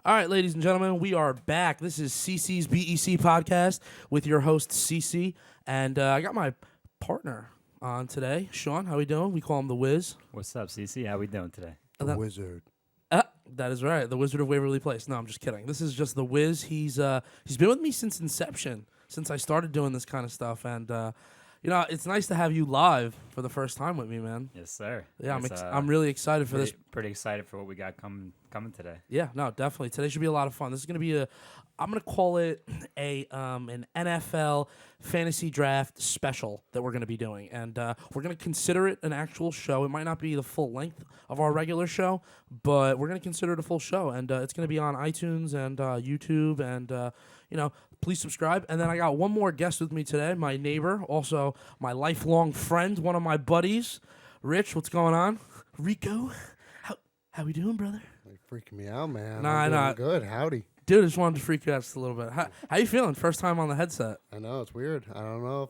All right, ladies and gentlemen, we are back. This is SiSi's BEC podcast with your host, SiSi. And I got my partner on today. Sean, how we doing? We call him the Wiz. What's up, SiSi? How we doing today? The Wizard. That is right, the Wizard of Waverly Place. No, I'm just kidding. This is just the Wiz. He's been with me since inception, since I started doing this kind of stuff. And, it's nice to have you live for the first time with me, man. Yes, sir. Yeah, I'm really excited for this. Pretty excited for what we got coming today. Yeah, no, definitely. Today should be a lot of fun. This is going to be I'm going to call it an NFL fantasy draft special that we're going to be doing. And we're going to consider it an actual show. It might not be the full length of our regular show, but we're going to consider it a full show. And it's going to be on iTunes and YouTube and, please subscribe. And then I got one more guest with me today, my neighbor, also my lifelong friend, one of my buddies, Rich. What's going on? Rico, how we doing, brother? You're freaking me out, man. Nah, I'm doing nah. good. Howdy. Dude, I just wanted to freak you out just a little bit. How you feeling? First time on the headset. I know it's weird. I don't know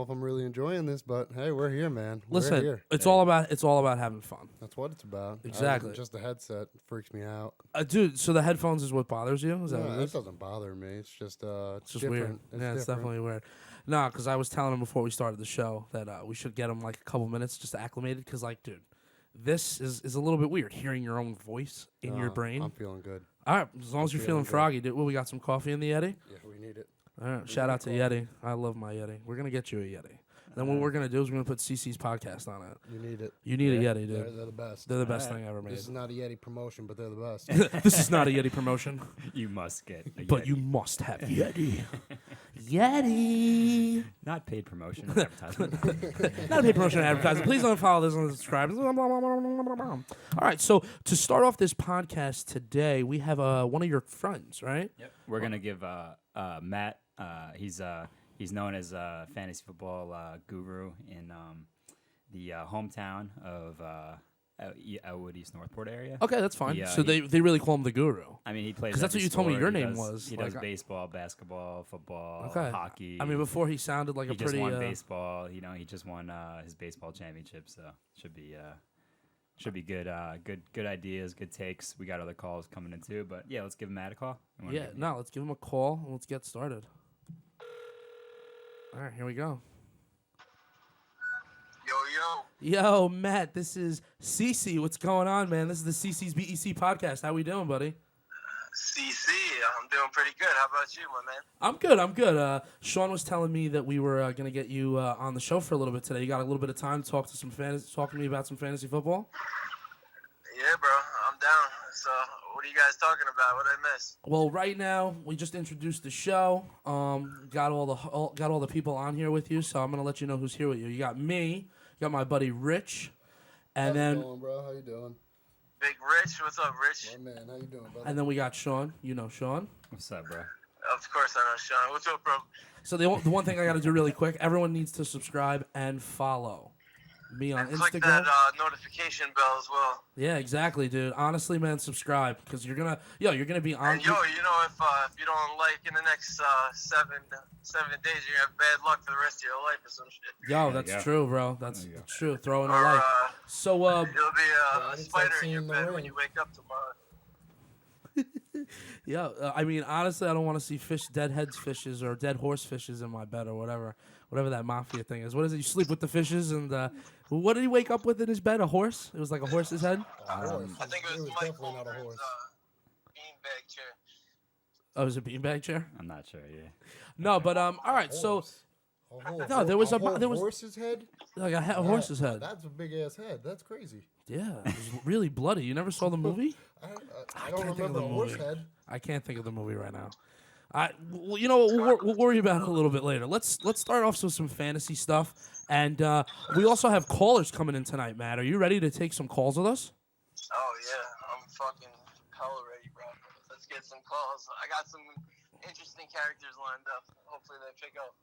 if I'm really enjoying this, but hey, we're here, man. Listen, we're here. it's all about having fun. That's what it's about. Exactly. Just the headset freaks me out. Dude, so the headphones is what bothers you? Is that No, what it that is? doesn't bother me. It's just It's just different. weird. It's definitely weird. No, because I was telling him before we started the show that we should get him like a couple minutes just acclimated. Because, dude, this is a little bit weird, hearing your own voice in your brain. I'm feeling good. All right, as long as you're feeling froggy, dude. Well, we got some coffee in the Yeti? Yeah, we need it. All right, shout out to Yeti. I love my Yeti. We're going to get you a Yeti. Then what we're going to do is we're going to put CC's podcast on it. You need it. You need a Yeti, dude. They're the best. They're the best thing ever made. This is not a Yeti promotion, but they're the best. This is not a Yeti promotion. You must get a But Yeti. you must have Yeti. Yeti. Not paid promotion or advertisement. Not a paid promotion or advertising. Please don't follow this and subscribe. All right, so to start off this podcast today, we have one of your friends, right? Yep. We're going to give Matt, he's known as a fantasy football guru in the hometown of Elwood, East Northport area. Okay, that's fine. So they really call him the guru. I mean, he plays. Because that's what you told me sport. your He name does- was. He does baseball, basketball, football, hockey. I mean, before he sounded like he a pretty. just won baseball. He just won his baseball championship. So should be good. Good ideas, good takes. We got other calls coming in too, but yeah, let's give Matt a call. Let's give him a call and let's get started. All right, here we go. Yo, Matt, this is SiSi. What's going on, man? This is the SiSi's BEC podcast. How we doing, buddy? SiSi, I'm doing pretty good. How about you, my man? I'm good. Sean was telling me that we were going to get you on the show for a little bit today. You got a little bit of time to talk to me about some fantasy football? Yeah, bro, I'm down. So, what are you guys talking about? What did I miss? Well, right now we just introduced the show. Got all the people on here with you, so I'm gonna let you know who's here with you. You got me. You got my buddy Rich, and How you doing, bro? How you doing? Big Rich, what's up, Rich? My man, how you doing, brother? and then we got Sean. You know Sean. What's up, bro? Of course I know Sean. What's up, bro? So the one thing I got to do really quick. Everyone needs to subscribe and follow me on And Instagram. click that notification bell as well. Yeah, exactly, dude. Honestly, man, subscribe because you're gonna be on. And if you don't like in the next 7 days, you're gonna have bad luck for the rest of your life or some shit. Yo, There you that's go. true, bro. That's true. Throw in a Or like. So you'll be a it's spider like in your seeing the bed ring. when you wake up tomorrow. Yeah, I mean, honestly, I don't want to see dead heads fishes or dead horse fishes in my bed or whatever that mafia thing is. What is it? You sleep with the fishes and what did he wake up with in his bed? A horse? It was like a horse's head? I think it was Mike definitely not a Holmgren's horse. beanbag chair. Oh, it was a beanbag chair? I'm not sure. Yeah. No, but all right. So No, there was a horse's head. like a horse's head. That's a big ass head. That's crazy. Yeah, it was really bloody. You never saw the movie? I don't remember the horse head. I can't think of the movie right now. You know what? We'll worry about it a little bit later. Let's start off with some fantasy stuff, and we also have callers coming in tonight. Matt, are you ready to take some calls with us? Oh yeah, I'm fucking hella ready, bro. Let's get some calls. I got some interesting characters lined up. Hopefully they pick up.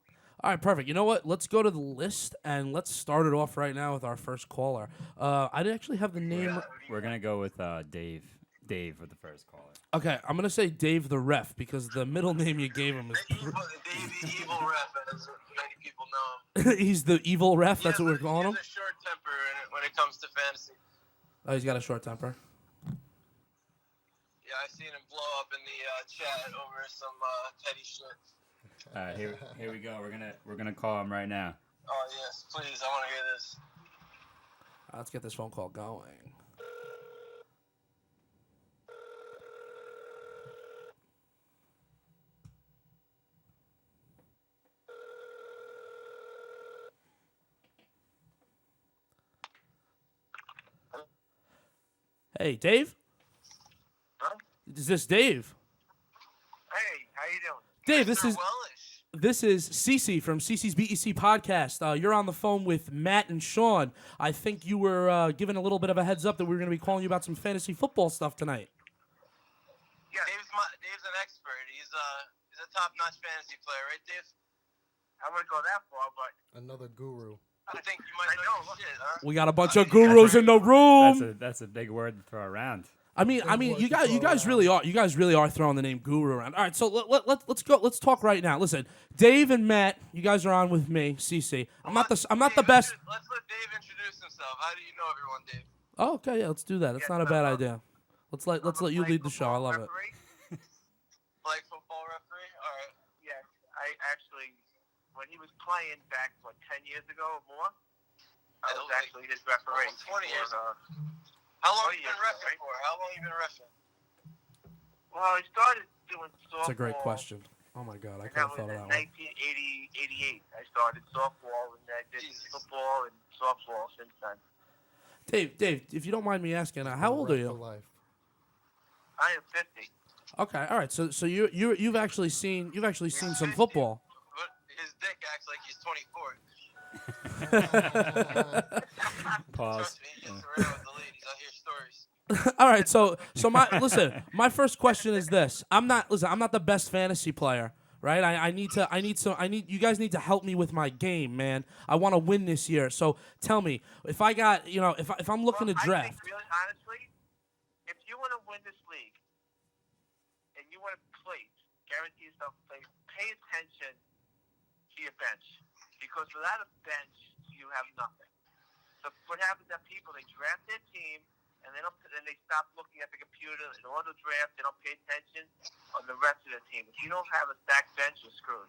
All right, perfect. You know what? Let's go to the list, and let's start it off right now with our first caller. I actually have the name. We're gonna go with Dave. Dave for the first caller. Okay, I'm gonna say Dave the Ref because the middle name you gave him is. Dave the evil ref, as many people know him. He's the evil ref. That's what we're calling him. He has a short temper when it comes to fantasy. Oh, he's got a short temper. Yeah, Yeah, I seen him blow up in the chat over some petty shit. Here we go. We're gonna call him right now. Oh yes, please. I want to hear this. Let's get this phone call going. Hey, Dave? Huh? Is this Dave? Hey, how you doing? Dave, Mr. this is SiSi from SiSi's BEC podcast. You're on the phone with Matt and Sean. I think you were given a little bit of a heads up that we were going to be calling you about some fantasy football stuff tonight. Yeah, Dave's an expert. He's a top-notch fantasy player, right, Dave? I wouldn't go that far, but Another guru. I think you might know shit, huh? We got a bunch of gurus in the room. That's a big word to throw around. I mean, you guys really are throwing the name guru around. All right, so let's go. Let's talk right now. Listen, Dave and Matt, you guys are on with me, SiSi. I'm not the best. Let's let Dave introduce himself. How do you know everyone, Dave? Oh, okay, yeah, let's do that. That's not a bad idea. Let's let you lead the show. I love it. Flag football referee. All right. Yeah, I actually, when he was playing back 10 years ago or more, I was actually his referee. 20 years ago. How long have you been reffing for? How long have you been reffing? Well, I started doing softball. That's a great question. Oh my God, I could have thought of that one. 1988. I started softball and I did football and softball since then. Dave, if you don't mind me asking, how old are you? I am 50. Okay, all right. So you've actually seen some football. But his dick acts like he's 24. Pause. Trust me, he gets around with the ladies. I hear stories. All right, so my first question is this. I'm not the best fantasy player, right? You guys need to help me with my game, man. I want to win this year. So tell me, if I got, if I'm looking to draft. I think really honestly, if you want to win this league and you want to place, guarantee yourself a place, pay attention to your bench. Because without a bench, you have nothing. So what happens is that people, they draft their team, and then they stop looking at the computer and auto draft. They don't pay attention on the rest of the team. If you don't have a stacked bench, you're screwed.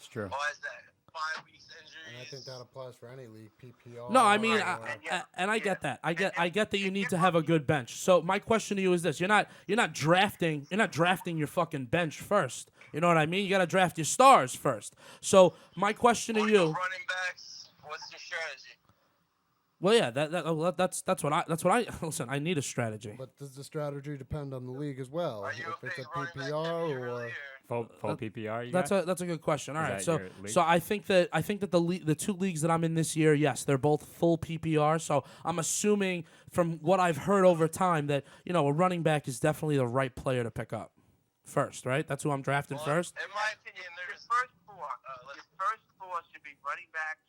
It's true. Why is that? 5 weeks injuries. And I think that applies for any league, PPR. No, I mean, I get that. I get that you need to have a good bench. So my question to you is this: you're not drafting your fucking bench first. You know what I mean? You got to draft your stars first. So my question to you. Running backs. What's your strategy? Well, yeah, that's what I listen. I need a strategy. But does the strategy depend on the league as well? Are you If it's a running back PPR heavy or earlier? Full PPR. That's a good question. All Is right, that so your league? so I think that the two leagues that I'm in this year, yes, they're both full PPR. So I'm assuming from what I've heard over time that a running back is definitely the right player to pick up first, right? That's who I'm drafting first. In my opinion, there's first four should be running backs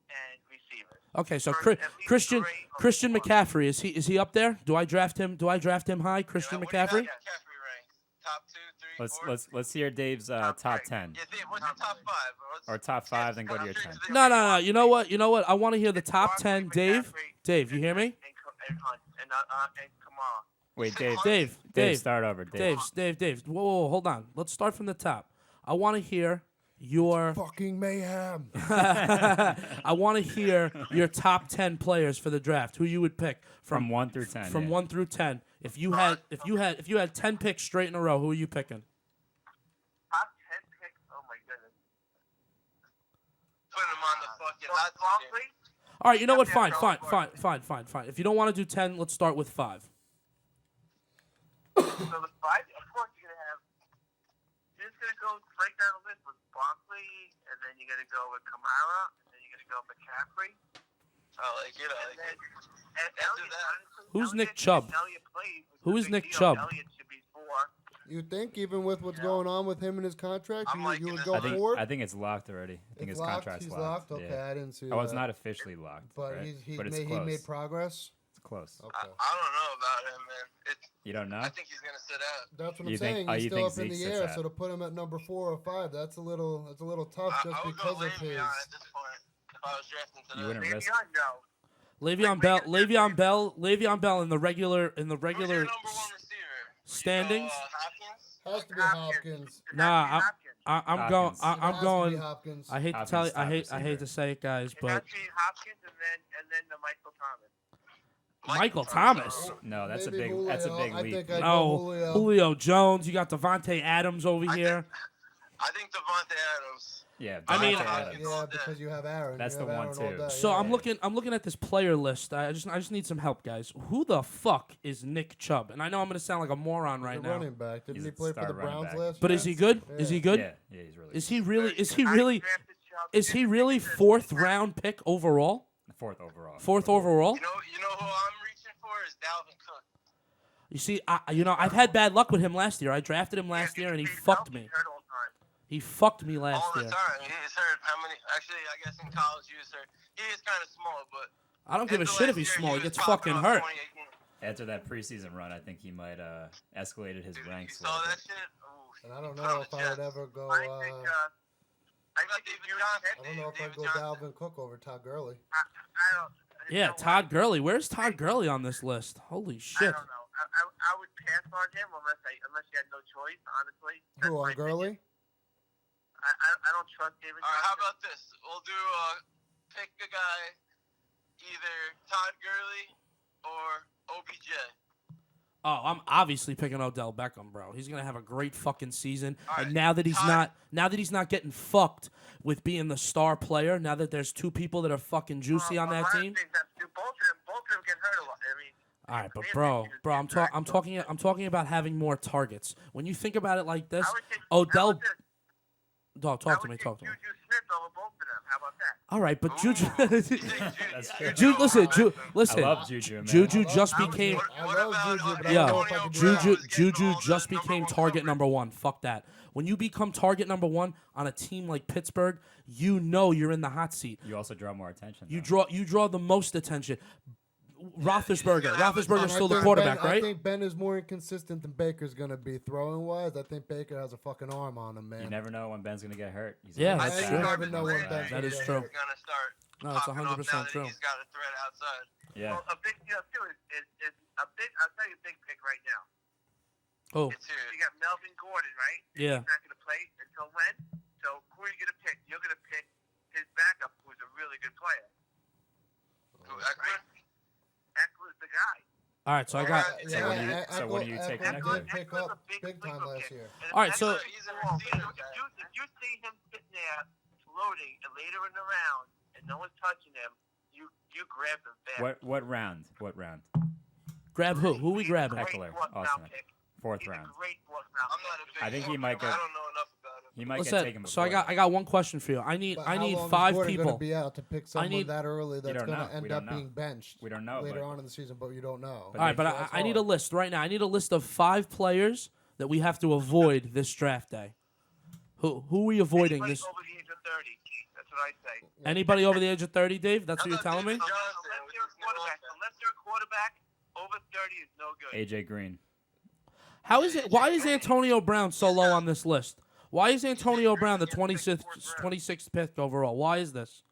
and receivers. Okay, so First, at least Christian 3 or Christian 4. McCaffrey is he up there? Do I draft him high? Christian What do you got McCaffrey? McCaffrey ranked? Top 2, 3, 4? Let's hear Dave's top 10 Yeah, Dave, what's your top 5? or top 5, then go to your 10. No. You know what? I want to hear the top 10. Dave, you hear me? And Kamara. Wait, Dave, start over. Dave. Whoa, hold on. Let's start from the top. I want to hear your fucking mayhem. I want to hear your top 10 players for the draft. Who you would pick From 1 through 10. From yeah. 1 through 10. If you had 10 picks straight in a row, who are you picking? Top 10 picks? Oh my goodness. Put him on the fucking hot seat. All right, you know what? Fine. If you don't want to do 10, let's start with 5. So the 5, of course, you're just going to go break down the list with Barkley, and then you're going to go with Kamara, and then you're going to go with McCaffrey. I like it. And Elliott, honestly, Who's Nick Chubb? Who is Nick Chubb? Elliott should be 4. You think even with what's going on with him and his contract, I'm you would liking go this. forward? I think it's locked already. I think It's his contract's He's locked. Okay, Yeah. I didn't see Oh, that. it's not officially locked. But right? he But it's close. made progress. It's close. Okay. I don't know about him, man. You don't know? I think he's going to sit out. That's what You I'm think- saying. oh, He's you still think up in Zeke the sits air, out? so to put him at number 4 or 5, that's a little tough just I would because go of his. Le'Veon at this point if I was drafting today. You wouldn't risk. Le'Veon Bell in the regular. Who's your number 1 receiver? Standings? Hopkins? Has to be Hopkins. Nah, I'm going. Hopkins. It I'm has to going. be Hopkins. I hate to tell you. Hopkins, top I hate to receiver. say it, guys, It but has to be Hopkins and then the Michael Thomas. Michael Thomas. No, that's a Maybe big. That's a Julio. big I leap. think I'd No, go Julio. Julio Jones. You got Devontae Adams over here. I think Devontae Adams. Yeah, I mean, Devontae Adams. Yeah, because you have Aaron. That's You the have one, Aaron all too. day. So yeah. I'm looking at this player list. I just need some help, guys. Who the fuck is Nick Chubb? And I know I'm gonna sound like a moron He's right a now. running back. Didn't He's he a play for star the running Browns back. last But year? is he good? Is he good? Yeah, he's really. Is good. he really? Is he I really? drafted Chubb. Is he really fourth round pick overall? Fourth overall. Fourth overall? You know who I'm reaching for is Dalvin Cook. You see, I've had bad luck with him last year. I drafted him last year and he fucked me. He's hurt all the time. He fucked me last All the year. time. He's hurt. How many? Actually, I guess in college he was hurt. He is kind of small, but I don't give a after shit if last he's year, small. He was gets popping fucking off hurt. 28 games. After that preseason run, I think he might escalated his You ranks. a saw little that bit. shit? Ooh, And I don't put on know the if I would chest. ever go. I think David Johnson. I don't know if I'd David go Johnson. Dalvin Cook over Todd Gurley. I don't. you Yeah, know Todd Gurley. Where's Todd Gurley on this list? Holy I shit. don't know. I would pass on him unless you had no choice. Honestly. That's Who, my on Gurley? I don't trust David. All right, how Johnson. about this? We'll do pick a guy, either Todd Gurley or OBJ. Oh, I'm obviously picking Odell Beckham, bro. He's gonna have a great fucking season. All And right, now that he's Todd- not getting fucked with being the star player, now that there's two people that are fucking juicy on A that lot of team. things that- both of them get hurt a lot. I mean. All right, but they- bro, they- I'm they're talking about having more targets. When you think about it like this, I would take- Odell. I would take- Dog, I talk to would me, take talk to me. Juju Smith over both of them. How about that? All right, but Juju, That's true. listen, I love Juju, man. Juju I just love became. I love Juju, but I Yeah, don't know if I could do Juju that. Juju just became target number one. Fuck that. When you become target number one on a team like Pittsburgh, you know you're in the hot seat. You also draw more attention. You though. draw the most attention. Roethlisberger's And still I the think quarterback, Ben, right? I think Ben is more inconsistent than Baker's going to be throwing wise. I think Baker has a fucking arm on him, man. You never know when Ben's gonna get hurt. He's Yeah, always that's I true. You bad. never know when Ben's That gonna is get true. hurt. Gonna start No, it's popping off 100% now that true. He's got a threat outside. Yeah. Well, a big deal too is a big. I'll tell you a big pick right now. Oh, It's here. You got Melvin Gordon, right? Yeah. He's not going to play until when? So who are you going to pick? You're going to pick his backup, who's a really good player. Who, Eckler? Eckler's the guy. all right. So I got. So what do you take Eckler next? did pick Eckler's up a big big time sleeper last pick. year. And if All right, so- Eckler- He's a if receiver you- guy. if you see him sitting there floating later in the round and no one's touching him, you grab him fast. What round? What round? Grab who? Who we grabbing? Great Eckler, fourth round awesome. pick. Fourth He's round. a great fourth round I'm not a big I think he fan might of him. get- I don't know enough about him. He might get Listen, taken. so I before got one question for you. I need But how long is 5 Gordon people. Gonna be out to pick someone need- that early that's don't going know. to We end don't up know. being benched We don't know, later but- on in the season, but you don't know. But All right, but That's I need a hard. list right now. I need a list of 5 players that we have to avoid this draft day. Who are we avoiding Anybody this? over the age of 30. That's what I say. Anybody over the age of 30, Dave? That's what I'm you're not telling me? David Johnson, Unless which you're a is no quarterback. offense. Unless you're a quarterback, over 30 is no good. AJ Green. How is it? Why is Antonio Brown so low on this list? Why is Antonio Brown the 26th pick overall? Why is this?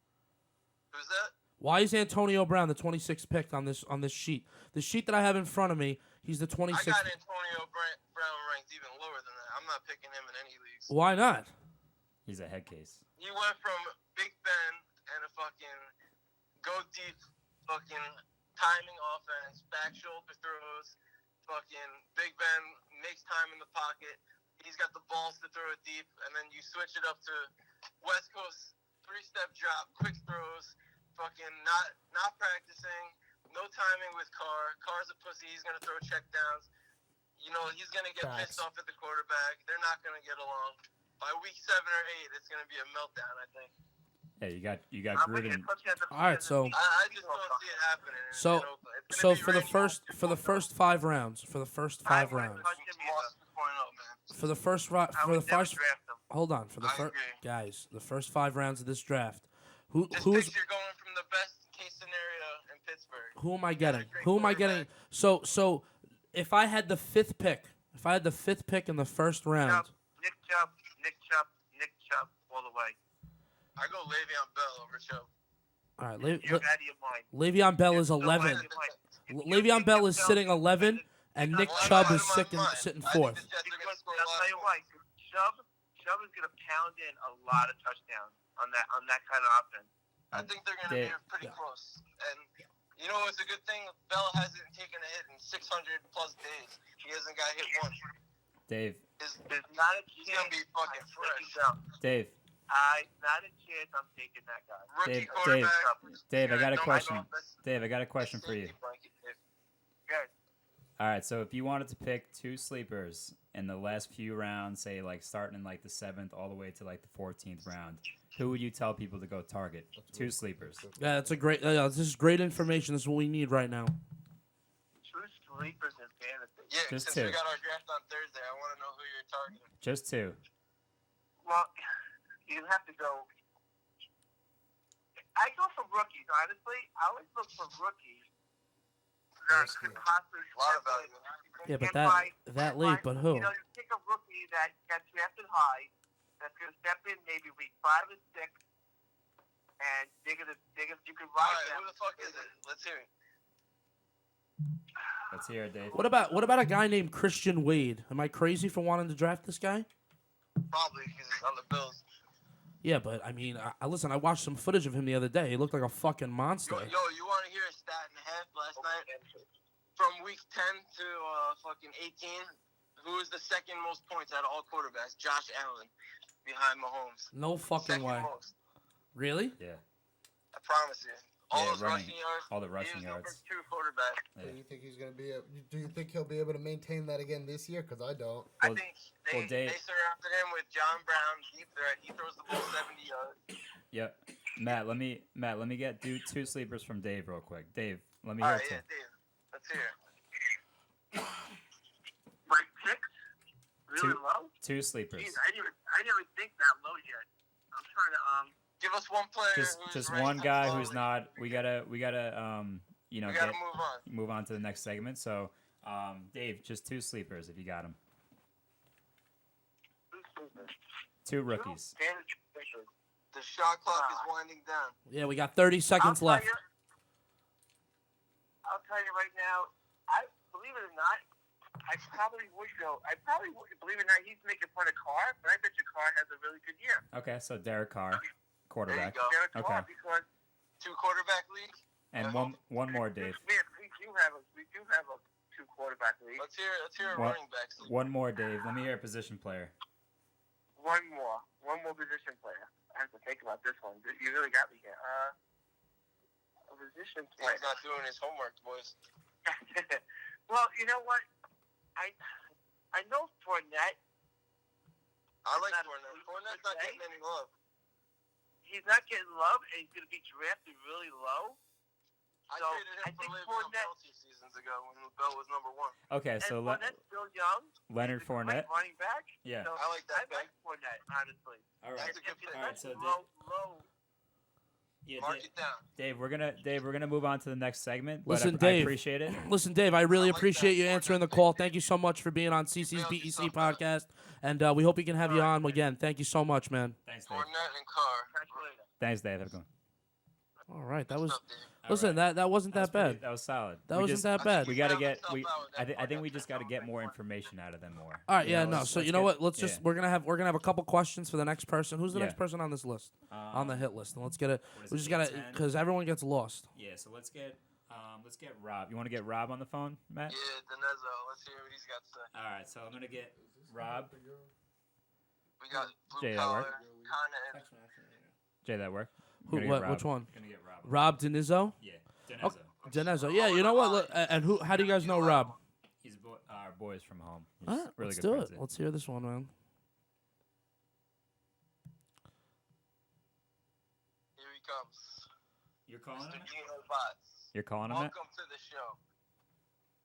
Who's that? Why is Antonio Brown the 26th pick on this sheet? The sheet that I have in front of me, he's the I 26th. got Antonio Brown ranked even lower than that. I'm not picking him in any leagues. Why not? He's a head case. He went from Big Ben and a fucking go deep fucking timing offense, back shoulder throws, fucking Big Ben makes time in the pocket. He's got the balls to throw it deep, and then you switch it up to West Coast 3-step drop, quick throws, fucking not practicing, no timing with Carr. Carr's a pussy. He's gonna throw check downs. You know he's gonna get Facts. pissed off at the quarterback. They're not gonna get along. By week 7 or 8, it's gonna be a meltdown. I think. Yeah, you got I'm looking Gruden. at touchdowns at the All right, end of so- the season. I just don't see it happening. So- in Oakland. It's So gonna be for the Randy first Moss for the first 5 rounds, for the first 5 rounds, touch him either. Moss 2.0, man. for the first I for the would never first draft him. hold on for the I first agree. guys, the first 5 rounds of this draft. Just Who is picture going from the best case scenario in Pittsburgh. who am I got a getting? great Who am I getting? quarterback. So if I had the 5th pick, in the first round, Nick Chubb, all the way. I go Le'Veon Bell over Chubb. all right, You're out of your mind. Le'Veon Bell is You're so out of 11. your mind. If you Le'Veon think Bell that is Bell sitting is 11, better- and Nick Well, Chubb I'm is out of my mind. sitting I think fourth. the Jets are gonna Because score a I'll lot tell of you points. why. Chubb is gonna pound in a lot of touchdowns on that kind of offense. I think they're gonna Dave. be pretty Yeah. close. And you know, it's a good thing Bell hasn't taken a hit in 600 plus days. He hasn't got hit once. Dave, There's not a He's chance. gonna be fucking I'm fresh. taking Bell. Dave, Not a chance. I'm taking that guy. Rookie Dave, quarterback. Dave, I got a Don't- question. that's- Dave, I got a that's question for you. safety blanket. Good. All right, so if you wanted to pick two sleepers in the last few rounds, say like starting in like the 7th all the way to like the 14th round, who would you tell people to go target? Two sleepers. Yeah, that's a great. This is great information. This is what we need right now. Two sleepers in fantasy. Yeah, Just since two. we got our draft on Thursday, I want to know who you're targeting. Just two. Well, you have to go. I go for rookies, honestly. I always look for rookies that could possibly A lot of step in. value. Yeah, but And that late, but who? You know, you pick a rookie that got drafted high, that's going to step in maybe week 5 and 6, and you can All ride right, them. who the fuck is it? Let's hear it. Let's hear it, Dave. What about a guy named Christian Wade? Am I crazy for wanting to draft this guy? Probably because he's on the Bills. Yeah, but I mean, I listen. I watched some footage of him the other day. He looked like a fucking monster. Yo, you want to hear a stat and a half last night? From week 10 to fucking 18, who was the second most points out of all quarterbacks? Josh Allen, behind Mahomes. No fucking Second way. most. Really? Yeah. I promise you. All Yeah, those running- rushing yards. all the rushing he was yards. number 2 quarterback. Yeah. Do you think he's gonna be? Do you think he'll be able to maintain that again this year? Because I don't. I Well- think well, Dave- they surrounded him with John Brown, deep threat. He throws the ball 70 yards. Yep. Matt, let me get two sleepers from Dave real quick. Dave, let me All hear right, it. yeah, too. Dave. Let's hear it. My picks really Two- low. Two sleepers. Jeez, I didn't even think that low yet. I'm trying to Give us one player. who's Just ranked one top guy 12. who's not. We gotta We gotta move on. to the next segment. So, Dave, just two sleepers if you got them. Two rookies. The shot clock is winding down. Yeah, we got 30 seconds left. I'll tell you right now, believe it or not, I probably would go. Believe it or not, he's making fun of Carr, but I bet you Carr has a really good year. Okay, so Derek Carr, There you quarterback. go. Derek Okay. Carr, because 2 quarterback league. And one more, Dave. we do have a 2 quarterback league. Let's hear a What? running back. League. One more, Dave. Let me hear a position player. One more position player. I have to think about this one. You really got me here. A position player. He's not doing his homework, boys. Well, you know what? I know Fournette. I like Not- Fournette. Fournette's not getting any love. He's not getting love, and he's going to be drafted really low. I So, traded I him for think Le'Veon Bell 2 seasons ago when Bell was number 1. Okay, And so Fournette's still young. Leonard He's a great Fournette. running back. Yeah. So I like that I pick. like Fournette, honestly. All That's right. a good pick. All right, so low. Yeah, Mark it down. Dave, we're gonna move on to the next segment. but Listen, I Dave. appreciate it. Listen, Dave, I really I like appreciate that. you answering the call. Thank you so much for being on CC's bailed BEC yourself out. podcast, and we hope we can have you on again. Thank you so much, man. Thanks, Dave. Fournette and Carr. Catch you later. Thanks, Dave. Have a good one. All right, that was. Stuff, Dave. All Listen, right. that wasn't that pretty- bad. That was solid. That We wasn't just- that bad. We gotta He get. found We. himself out with that I think we Fournette just pick. gotta get more information out of them more. All right, You yeah, know, no. let's- So you let's know get- what? Let's yeah. just we're gonna have a couple questions for the next person. Who's the Yeah. next person on this list? on the hit list? And let's get it. What is We it, just gotta 10? because everyone gets lost. Yeah. So let's get Rob. You want to get Rob on the phone, Matt? Yeah, Denezzo. Let's hear what he's got to say. All right. So I'm gonna get Rob. We got blue Jay, that collar, work? kind of. Jay, that work? Who? Gonna get What? Rob. Which one? Gonna get Rob. Rob Denizzo. Yeah. Okay. Denezzo. Denezzo. Yeah. You know what? Look, and who? How do you guys know Rob? He's our boys from home. He's All right, really let's good do friends it. there. Let's hear this one, man. Here he comes. You're calling Mr. him? Gino Bots. You're calling him, Matt? Welcome to the show.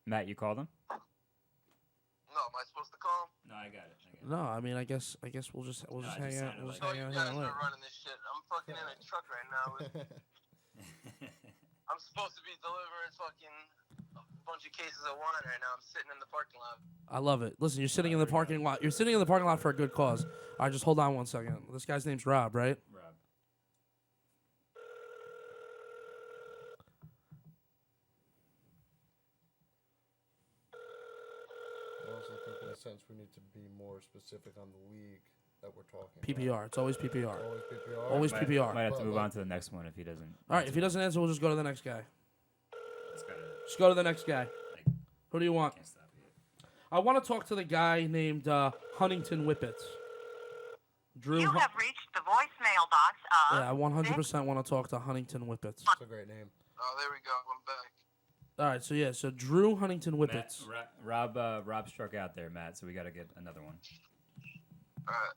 Matt, you called him? No, am I supposed to call him? No, I got it. No, I mean, I guess we'll just No, it hang just out. sounded We'll just like- Oh, hang you out guys here late. are running this shit. I'm fucking in a truck right now. I'm supposed to be delivering fucking a bunch of cases of wine right now. I'm sitting in the parking lot. I love it. Listen, you're sitting in the parking lot. You're sitting in the parking lot for a good cause. All right, just hold on one second. This guy's name's Rob, right? Rob. a sense we need to be more specific on the league that we're talking PPR. It's always PPR. Always PPR. Always Might PPR. have to But, move like- on to the next one if he doesn't. All right, if he doesn't answer, we'll just go to the next guy. It's gotta, Just go to the next guy. like, Who do you want? can't stop you. I want to talk to the guy named Huntington Whippets. Drew. You have reached the voicemail box of... Yeah, I 100% want to talk to Huntington Whippets. That's a great name. Oh, there we go. I'm back. All right, so Drew Huntington Matt, Whippets. Rob struck out there, Matt. So we got to get another one. All right.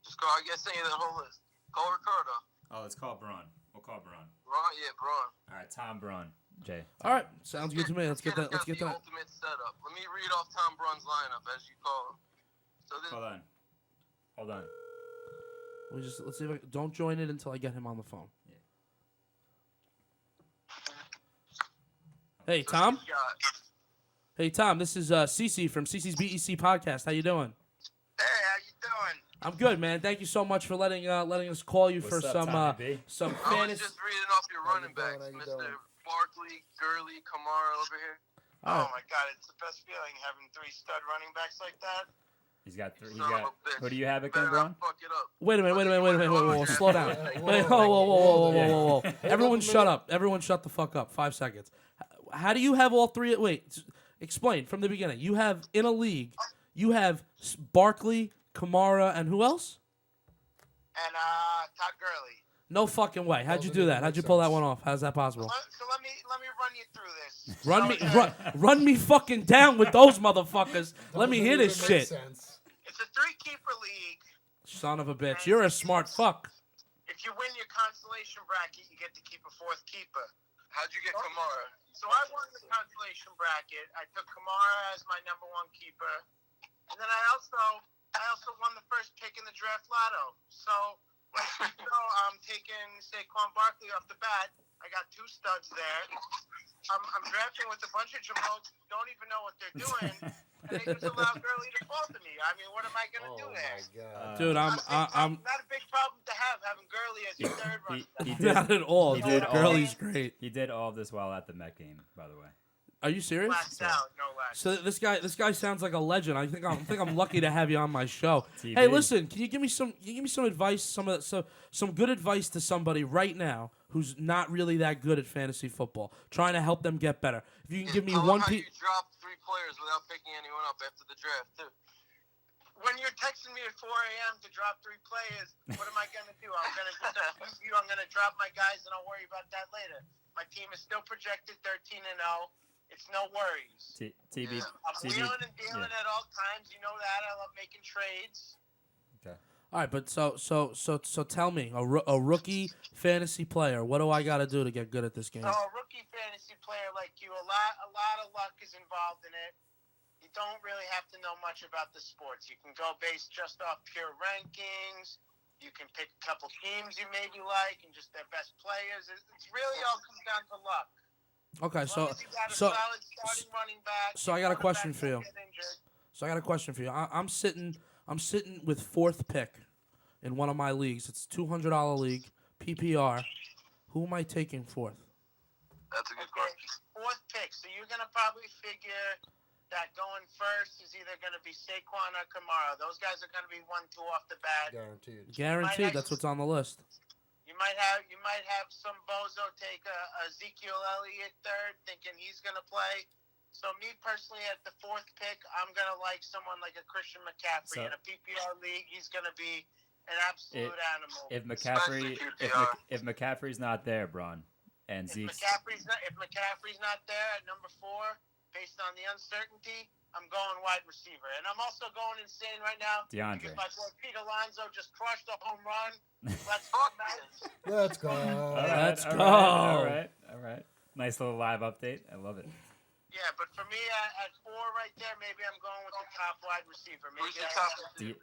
Just call. I guess any of the whole list. Call Ricardo. Oh, let's call Braun. We'll call Braun. Braun, yeah, Braun. All right, Tom Braun. Jay. All right, sounds good to me. Let's get that. Let's Got get the that. ultimate setup. Let me read off Tom Braun's lineup as you call him. So this, Hold on. Let's see if don't join it until I get him on the phone. Hey Tom. he's got- Hey Tom. This is SiSi from SiSi's BEC podcast. How you doing? Hey, how you doing? I'm good, man. Thank you so much for letting us call you for What's up, some Tommy B? some I was fantasy. just reading off your How you running doing? backs, How you Mr. doing? Barkley, Gurley, Kamara over here. Oh my God, it's the best feeling having 3 stud running backs like that. He's got three. He's Son of got. a bitch. Who do you have Better again, Braun? not fuck it up. Wait a minute. Whoa, slow down. Whoa, Wait, whoa. Everyone shut up. Everyone shut the fuck up. 5 seconds. How do you have all three? Wait, explain from the beginning. You have, in a league, you have Barkley, Kamara, and who else? And Todd Gurley. No fucking way. How'd you Doesn't do that? even How'd you make pull that sense. one off? How's that possible? So let me run you through this. Run me fucking down with those motherfuckers. Let me hear Doesn't this even make shit. sense. It's a 3-keeper league. Son of a bitch. You're a smart fuck. If you win your consolation bracket, you get to keep a 4th keeper. How'd you get Kamara? So I won the consolation bracket. I took Kamara as my number 1 keeper, and then I also won the first pick in the draft lotto. So I'm taking Saquon Barkley off the bat. I got 2 studs there. I'm drafting with a bunch of jamokes who don't even know what they're doing, and they just allow Gurley to fall to me. I mean, what am I gonna do Oh there? my God. Dude, I'm not a big problem to have having Gurley as your third running back. He did. not at all. He Dude, did all- Gurley's great. He did all of this while at the Met game, by the way. Are you serious? Last out, no less. So this guy sounds like a legend. I think I'm lucky to have you on my show. TV. Hey, listen, can you give me some advice, some good advice to somebody right now who's not really that good at fantasy football, trying to help them get better. If you can give me Tell one him how piece. you dropped 3 players without picking anyone up after the draft, too. When you're texting me at 4 a.m. to drop 3 players, what am I going to do? I'm going to drop my guys, and I'll worry about that later. My team is still projected 13-0. It's no worries. TB. I'm wheeling and dealing at all times. You know that. I love making trades. Okay. All right, but so tell me, a rookie fantasy player, what do I got to do to get good at this game? So a rookie fantasy player like you, a lot of luck is involved in it. You don't really have to know much about the sports. You can go based just off pure rankings. You can pick a couple teams you maybe like and just their best players. It's really all comes down to luck. Okay, As long as you got a solid starting running back. so I got a question for you. Get injured. So I got a question for you. I'm sitting with 4th pick in one of my leagues. It's $200 league, PPR. Who am I taking 4th? That's a good Okay, question. 4th pick. So you're going to probably figure that going first is either going to be Saquon or Kamara. Those guys are going to be 1-2 off the bat. Guaranteed. Guaranteed. That's what's on the list. You might have some bozo take a Ezekiel Elliott third, thinking he's going to play. So me personally, at the 4th pick, I'm going to like someone like a Christian McCaffrey. So- In a PPR league, he's going to be an absolute animal. If McCaffrey, Especially if McCaffrey's not there, Braun, and If Zeke's. McCaffrey's not there at number 4, based on the uncertainty, I'm going wide receiver. And I'm also going insane right now. DeAndre. Because my boy Pete Alonso just crushed a home run. Let's Fuck go. Let's go. Let's go. All right. Nice little live update. I love it. Yeah, but for me, at 4 right there, maybe I'm going with the top wide receiver. Maybe Who's the I top?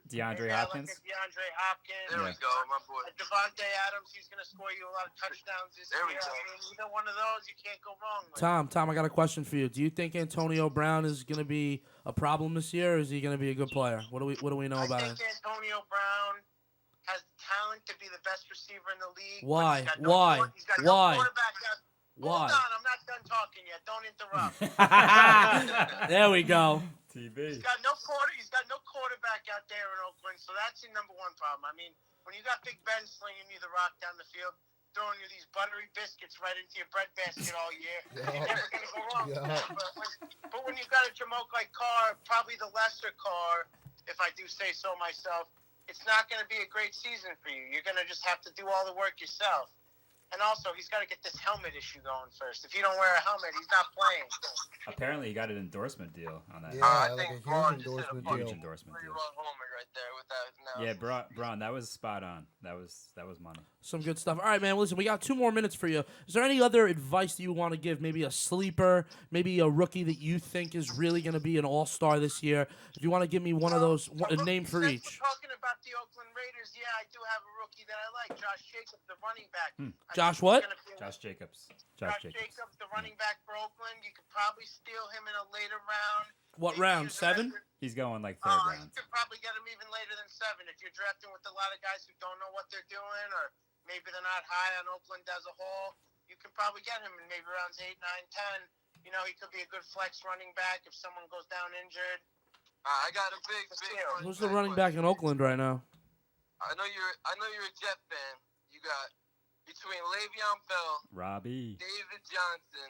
DeAndre maybe Hopkins. I like a DeAndre Hopkins. There we go, my boy. Devontae Adams, he's going to score you a lot of touchdowns this There we year. go. I mean, either one of those, you can't go wrong with. Tom, I got a question for you. Do you think Antonio Brown is going to be a problem this year, or is he going to be a good player? What do we know I about think it? Antonio Brown has the talent to be the best receiver in the league. but Why? he's got Why? He's got Why? no quarterback out. Why? Hold on, I'm not done talking yet. Don't interrupt. There we go. TB. He's got no quarterback out there in Oakland, so that's your number one problem. I mean, when you got Big Ben slinging you the rock down the field, throwing you these buttery biscuits right into your bread basket all year, you're never gonna go wrong. Yeah. But when you've got a Jamoke like Carr, probably the lesser Carr, if I do say so myself, it's not going to be a great season for you. You're going to just have to do all the work yourself. And also, he's got to get this helmet issue going first. If you don't wear a helmet, he's not playing. Apparently, he got an endorsement deal on that. Yeah, I like think a Braun huge just hit a endorsement Huge deal. endorsement deal. Three-run homer right there with that. Yeah, Braun, that was spot on. That was money. Some good stuff. All right, man. Listen, we got 2 more minutes for you. Is there any other advice that you want to give? Maybe a sleeper, maybe a rookie that you think is really going to be an all-star this year. If you want to give me one of those, a name for Since each. we're talking about the Oakland Raiders, yeah, I do have a rookie that I like, Josh Jacobs, the running back. I Josh think what? he's gonna be Josh Jacobs. Josh Jacobs, the running back for Oakland. You could probably steal him in a later round. What Maybe round? use 7? him as He's going like third You round. could probably get him even later than 7 if you're drafting with a lot of guys who don't know what they're doing, or maybe they're not high on Oakland as a whole. You can probably get him in maybe rounds 8, 9, 10. You know, he could be a good flex running back if someone goes down injured. I got a big. Who's the running back in Oakland right now? I know you're a Jet fan. You got between Le'Veon Bell, Robbie. David Johnson,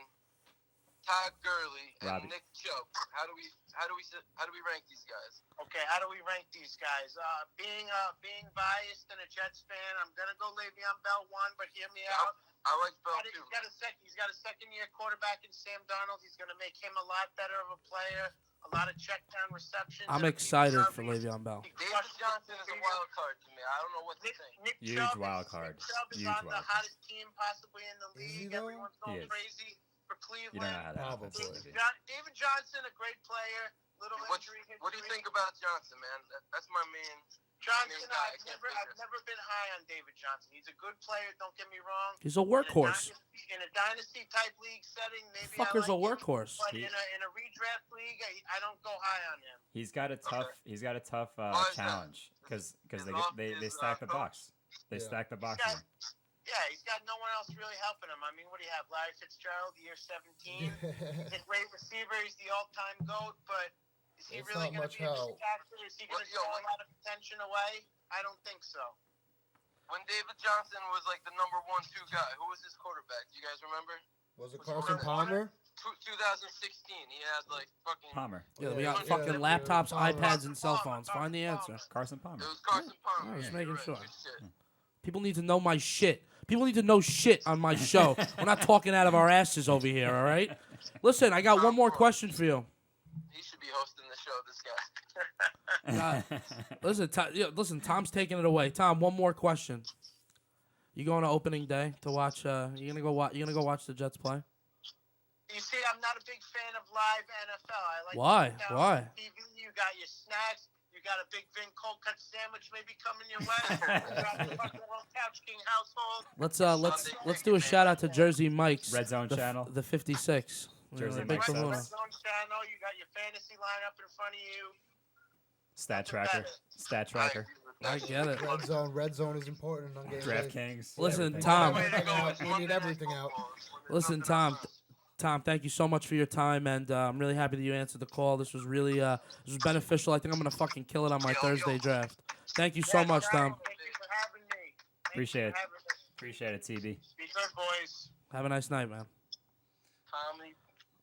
Todd Gurley, and Robbie. Nick Chubb. How do we rank these guys? Okay, how do we rank these guys? Being biased and a Jets fan, I'm gonna go Le'Veon Bell 1, but hear me out. I like Bell too. He's got a second-year quarterback in Sam Darnold. He's gonna make him a lot better of a player. A lot of check down receptions. I'm excited for Le'Veon Bell. David Johnson is a wild card to me. I don't know what to think. Nick Huge Chubb wild card. Nick Chubb is Huge on the wild card. hottest team possibly in the Is he league. though? Everyone's He going is. crazy for You Cleveland. don't know how that Probably. happens. David Johnson, a great player. Little injury history. What do you think about Johnson, man? That's my main. Johnson, I've never been high on David Johnson. He's a good player. Don't get me wrong. He's a workhorse. In a dynasty type league setting, maybe Fucker's I a like him, workhorse. but in a redraft league, I don't go high on him. He's got a tough. He's got a tough challenge because they stack the box. They stack the box. here. Yeah, he's got no one else really helping him. I mean, what do you have? Larry Fitzgerald, year 17. He's a great receiver. He's the all-time GOAT, but is he It's really not going to much be a help. spectacular? Is he going to steal a lot of attention away? I don't think so. When David Johnson was like the number 1-2 guy, who was his quarterback? Do you guys remember? Was it Carson Palmer? 2016. He had like fucking. Palmer. Yeah, we Yeah, got yeah, fucking yeah. laptops, Palmer. iPads, and cell phones. Find the answer. Carson Palmer. It was Carson Palmer. I was Yeah, making you're sure. right. Good shit. People need to know my shit. People need to know shit on my show. We're not talking out of our asses over here, all right? Listen, I got one more question for you. He should be hosting the show. This guy. Listen, Tom's taking it away. Tom, one more question. You going to opening day to watch? You gonna go watch the Jets play? You see, I'm not a big fan of live NFL. I like Why? to sit down Why? on TV. You got your snacks. You got a big Vin cold cut sandwich maybe coming your way. You got the fucking little Couch King household. Let's do a shout out to Jersey Mike's Red Zone channel. the 56. Jersey Big Mike's. kahuna. Red Zone channel. You got your fantasy lineup in front of you. Stat tracker. Stat tracker. I get it. Red zone is important on game day. DraftKings. Listen, everything. Tom. We need everything out. Listen, Tom. Tom, thank you so much for your time, and I'm really happy that you answered the call. This was really this was beneficial. I think I'm gonna fucking kill it on my Thursday draft. Thank you so much, Tom. Thank you for having me. Appreciate it. Thank you for having me. Appreciate it, TB. Be good, boys. Have a nice night, man. Tommy,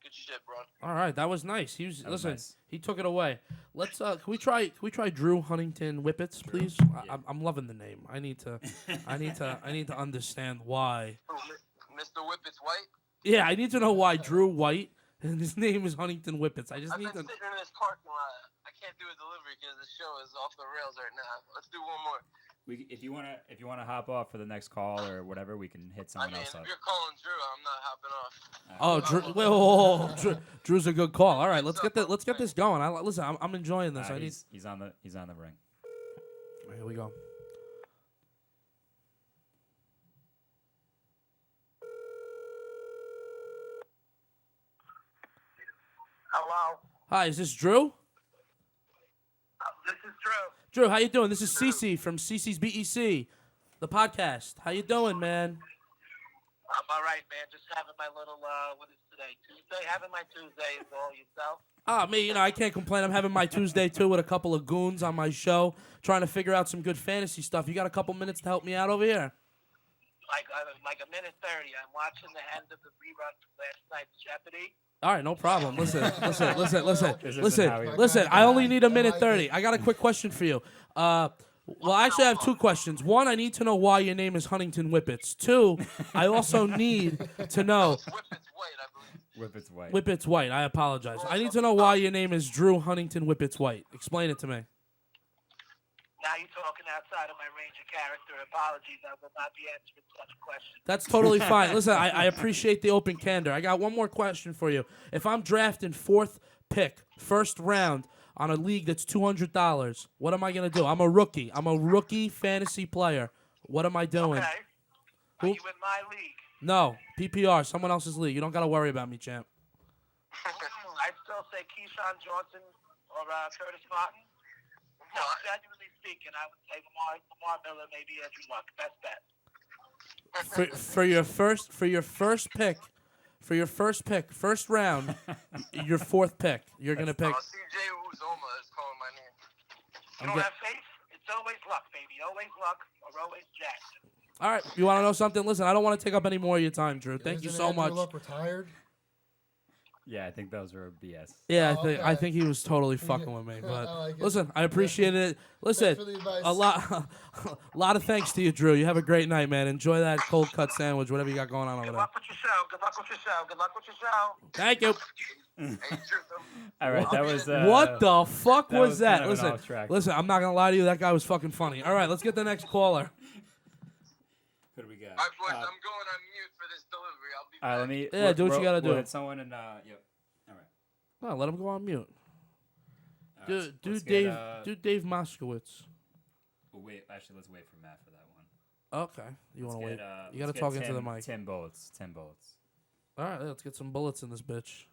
good shit, bro. All right, that was nice. He was That was listen. nice. He took it away. Let's can we try Drew Huntington Whippets, please? I'm loving the name. I need to understand why. Mr. Whippets White. Yeah, I need to know why Drew White and his name is Huntington Whippets. I just I've need been to. sitting in this parking lot. I can't do a delivery because the show is off the rails right now. Let's do one more. If you wanna hop off for the next call or whatever, we can hit I someone mean, else if up. you're calling Drew, I'm not hopping off. Oh, Drew, wait, whoa. Drew's a good call. All right, let's get this going. Listen, I'm enjoying this. He's on the ring. Here we go. Hello. Hi, is this Drew? This is Drew. Drew, how you doing? This is SiSi from SiSi's BEC, the podcast. How you doing, man? I'm all right, man. Just having my little, what is today? Tuesday? Having my Tuesday is all yourself? Me, I can't complain. I'm having my Tuesday, too, with a couple of goons on my show, trying to figure out some good fantasy stuff. You got a couple minutes to help me out over here? Like a minute 30. I'm watching the end of the rerun from last night's Jeopardy. All right, no problem. Listen. This isn't how he- I only need a minute 30. I got a quick question for you. Well, I actually have two questions. One, I need to know why your name is Huntington Whippets. Two, I also need to know. Whippets White, I believe. Whippets White. Whippets White. I apologize. I need to know why your name is Drew Huntington Whippets White. Explain it to me. Now you're talking outside of my range of character. Apologies, I will not be answering such a question. That's totally fine. Listen, I appreciate the open candor. I got one more question for you. If I'm drafting 4th pick, 1st round, on a league that's $200, what am I going to do? I'm a rookie. I'm a rookie fantasy player. What am I doing? Okay. Who? Are you in my league? No, PPR, someone else's league. You don't got to worry about me, champ. I'd still say Keyshawn Johnson or Curtis Martin. No, genuinely speaking, I would say Lamar Miller, maybe Andrew Luck. Best bet. For your first pick, 1st round, your 4th pick, you're going to pick. CJ Uzoma is calling my name. You don't have faith? It's always luck, baby. Always luck or always Jackson. All right, you want to know something? Listen, I don't want to take up any more of your time, Drew. Thank you Isn't so Andrew much. Luck retired? Yeah, I think those were BS. Yeah, Oh, I okay. think he was totally fucking with me. But I like it. listen, I appreciate it. Listen, Thanks for the advice. a lot of thanks to you, Drew. You have a great night, man. Enjoy that cold cut sandwich, whatever you got going on over Good there. luck with your show. Good luck with your show. Good luck with your show. Thank you. Hey, Drew, All right, that was. What the fuck that was was that? kind of an Listen, off track. listen. I'm not gonna lie to you. That guy was fucking funny. All right, let's get the next caller. Who do we got? All right, boys, I'm going on mute for this delivery. I'll be All right, back. let me. Yeah, do what you gotta we'll do. hit someone and yep. All right. No, let him go on mute. All right, Do let's Dave. get, Do Dave Moskowitz. We'll wait. Actually, let's wait for Matt for that one. Okay, you want to Let's wait? get, You gotta let's talk get into the mic. 10 bullets. 10 bullets. All right, let's get some bullets in this bitch.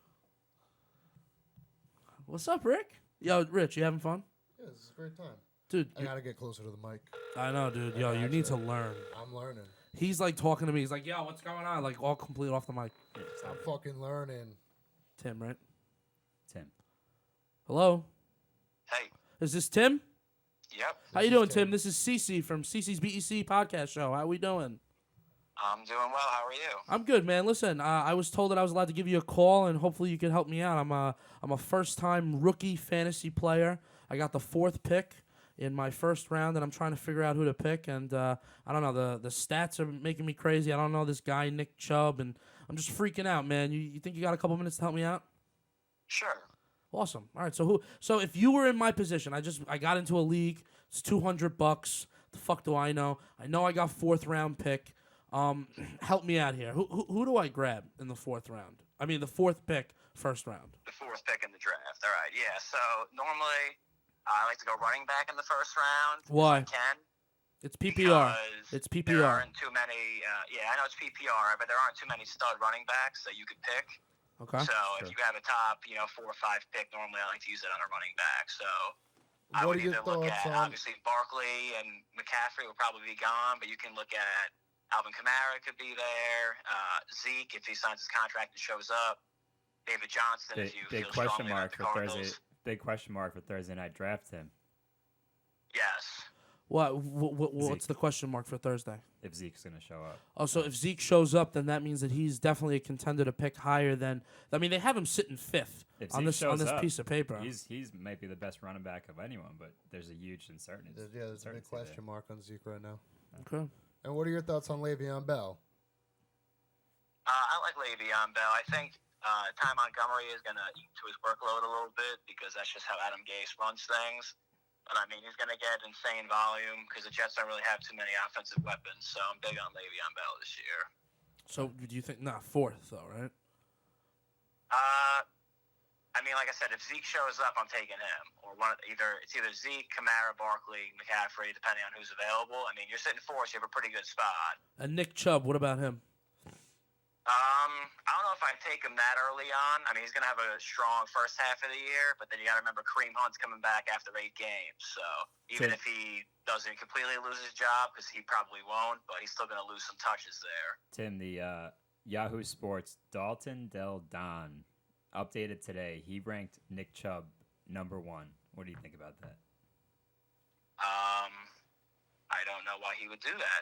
What's up, Rick? Yo, Rich, you having fun? Yeah, this is a great time. Dude, I gotta get closer to the mic. I know, dude. Yo, you need to learn. I'm learning. He's like talking to me. He's like, yo, what's going on? Like all complete off the mic. I'm fucking learning. Tim, right? Tim. Hello? Hey. Is this Tim? Yep. How you doing, Tim? This is SiSi from SiSi's BEC podcast show. How we doing? I'm doing well. How are you? I'm good, man. Listen, I was told that I was allowed to give you a call, and hopefully you can help me out. I'm a first-time rookie fantasy player. I got the 4th pick in my 1st round, and I'm trying to figure out who to pick. And I don't know, the stats are making me crazy. I don't know this guy Nick Chubb, and I'm just freaking out, man. You think you got a couple minutes to help me out? Sure. Awesome. All right. So if you were in my position, I got into a league. It's $200. The fuck do I know? I know I got 4th round pick. Help me out here. Who do I grab in the 4th round? I mean, the 4th pick, 1st round. The 4th pick in the draft. All right. Yeah. So normally I like to go running back in the 1st round. Why? If I can. It's PPR. Because It's There PPR. aren't too many. Yeah, I know it's PPR, but there aren't too many stud running backs that you could pick. Okay. So if you have a top, 4 or 5 pick, normally I like to use it on a running back. So I What would are your either look thoughts at, on? obviously, Barkley and McCaffrey will probably be gone, but you can look at Alvin Kamara could be there, Zeke if he signs his contract and shows up, David Johnson if you Big feel question strongly mark about the for Cardinals. Thursday. Big question mark for Thursday night draft, Tim. Yes. What's the question mark for Thursday? If Zeke's gonna show up. Oh, so if Zeke shows up, then that means that he's definitely a contender to pick higher than. I mean, they have him sitting 5th If on Zeke this shows up, piece of paper. He's might be the best running back of anyone, but there's a huge uncertainty. There's a big question mark on Zeke right now. Okay. And what are your thoughts on Le'Veon Bell? I like Le'Veon Bell. I think Ty Montgomery is going to eat to his workload a little bit because that's just how Adam Gase runs things. But, I mean, he's going to get insane volume because the Jets don't really have too many offensive weapons. So I'm big on Le'Veon Bell this year. So do you think not 4th though, right? I mean, like I said, if Zeke shows up, I'm taking him. Or it's either Zeke, Kamara, Barkley, McCaffrey, depending on who's available. I mean, you're sitting 4th, so you have a pretty good spot. And Nick Chubb, what about him? I don't know if I'd take him that early on. I mean, he's going to have a strong first half of the year, but then you got to remember Kareem Hunt's coming back after 8 games. So even if he doesn't completely lose his job, because he probably won't, but he's still going to lose some touches there. Tim, the Yahoo Sports, Dalton Del Don, updated today. He ranked Nick Chubb number 1. What do you think about that? I don't know why he would do that.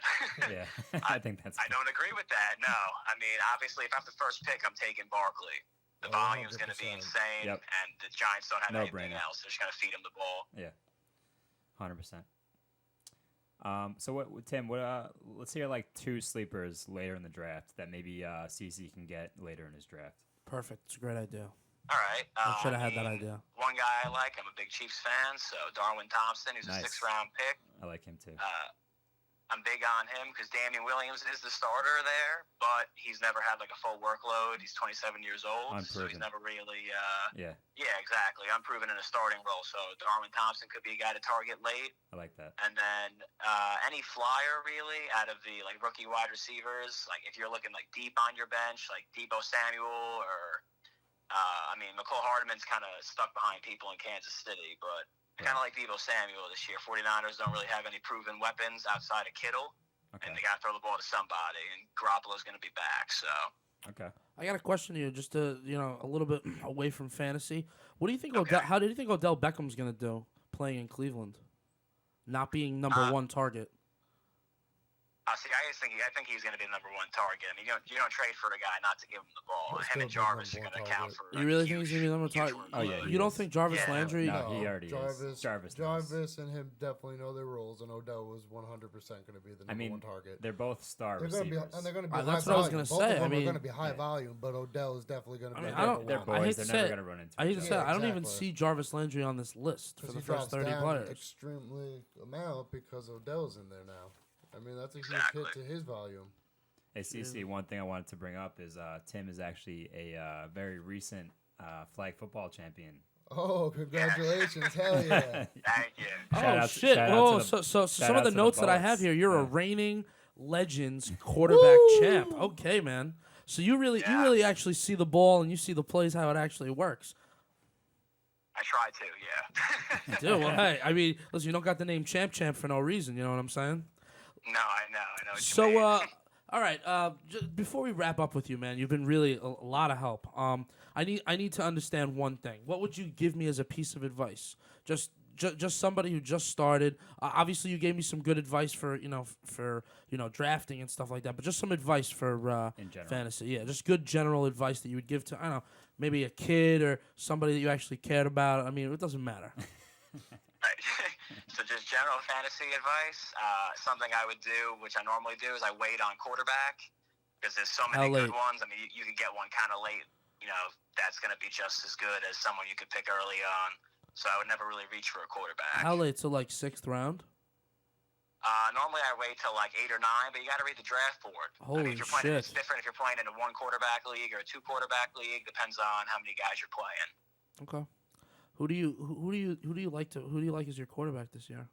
Yeah, I think that's. I don't agree with that. No, I mean, obviously, if I'm the first pick, I'm taking Barkley. The volume's going to be 100%. insane, Yep. and the Giants don't have No anything brainer. else. They're just going to feed him the ball. Yeah, 100%. So what, Tim? What? Let's hear like 2 sleepers later in the draft that maybe SiSi can get later in his draft. Perfect. It's a great idea. All right. I should have had that idea. One guy I like, I'm a big Chiefs fan, so Darwin Thompson, who's Nice. a 6th-round pick. I like him too. I'm big on him because Damian Williams is the starter there, but he's never had like a full workload. He's 27 years old, so he's Unproven. never really. Yeah, Yeah, exactly. Unproven in a starting role, so Darwin Thompson could be a guy to target late. I like that. And then any flyer really out of the like rookie wide receivers, like if you're looking like deep on your bench, like Deebo Samuel or I mean McCall Hardman's kind of stuck behind people in Kansas City, but kind of like Deebo Samuel this year. 49ers don't really have any proven weapons outside of Kittle, Okay. and they got to throw the ball to somebody. And Garoppolo's going to be back, so. Okay. I got a question to you, just to a little bit away from fantasy. What do you think? Okay. How do you think Odell Beckham's gonna do playing in Cleveland, not being number 1 target? See, I think he's going to be the number 1 target. I mean, you don't trade for a guy not to give him the ball. He'll Him and still be Jarvis are number going to one count target. for. You really think he's gonna be number 1 target? Oh, yeah, he You don't is. think Jarvis Yeah. Landry? No, he already is. Jarvis knows. and him definitely know their roles, and Odell was 100% going to be the number 1 target. They're both star They're going to be, receivers. and they're going to be high That's what I was volume. gonna Both say. of them I mean, are going to be high yeah. volume, but Odell is definitely going to I be mean, number I don't- They're 1. I hate boys. to They're say never it. going to run into I hate each to other. say it. I don't even exactly. see Jarvis Landry on this list for Because the he first drops 30 down players. extremely amount because Odell's in there now. I mean, that's a huge Exactly. hit to his volume. Hey, CC, one thing I wanted to bring up is Tim is actually a very recent flag football champion. Oh, congratulations. Hell yeah. Thank you. Oh out- shit! shout out Oh, to the- so shout some out of the to the notes that I have Bulletz. here, you're a Yeah. reigning Legends quarterback champ. Okay, man. So you really actually see the ball and you see the plays how it actually works. I try to, yeah. Dude, well, hey, I mean, listen, you don't got the name champ for no reason. You know what I'm saying? No, I know. What you So, mean. all right. Before we wrap up with you, man, you've been really a lot of help. I need to understand one thing. What would you give me as a piece of advice? Just somebody who just started. Obviously, you gave me some good advice for drafting and stuff like that. But just some advice for In general. fantasy. Yeah, just good general advice that you would give to maybe a kid or somebody that you actually cared about. I mean, it doesn't matter. Right. So just general fantasy advice. Something I would do, which I normally do, is I wait on quarterback because there's so many How good late? ones. I mean, you could get one kind of late. That's going to be just as good as someone you could pick early on. So I would never really reach for a quarterback. How late? So like 6th round? Normally I wait till like 8 or 9, but you got to read the draft board. Holy if you're playing, shit. It's different if you're playing in a 1 quarterback league or a 2 quarterback league. Depends on how many guys you're playing. Okay. Who do you like as your quarterback this year?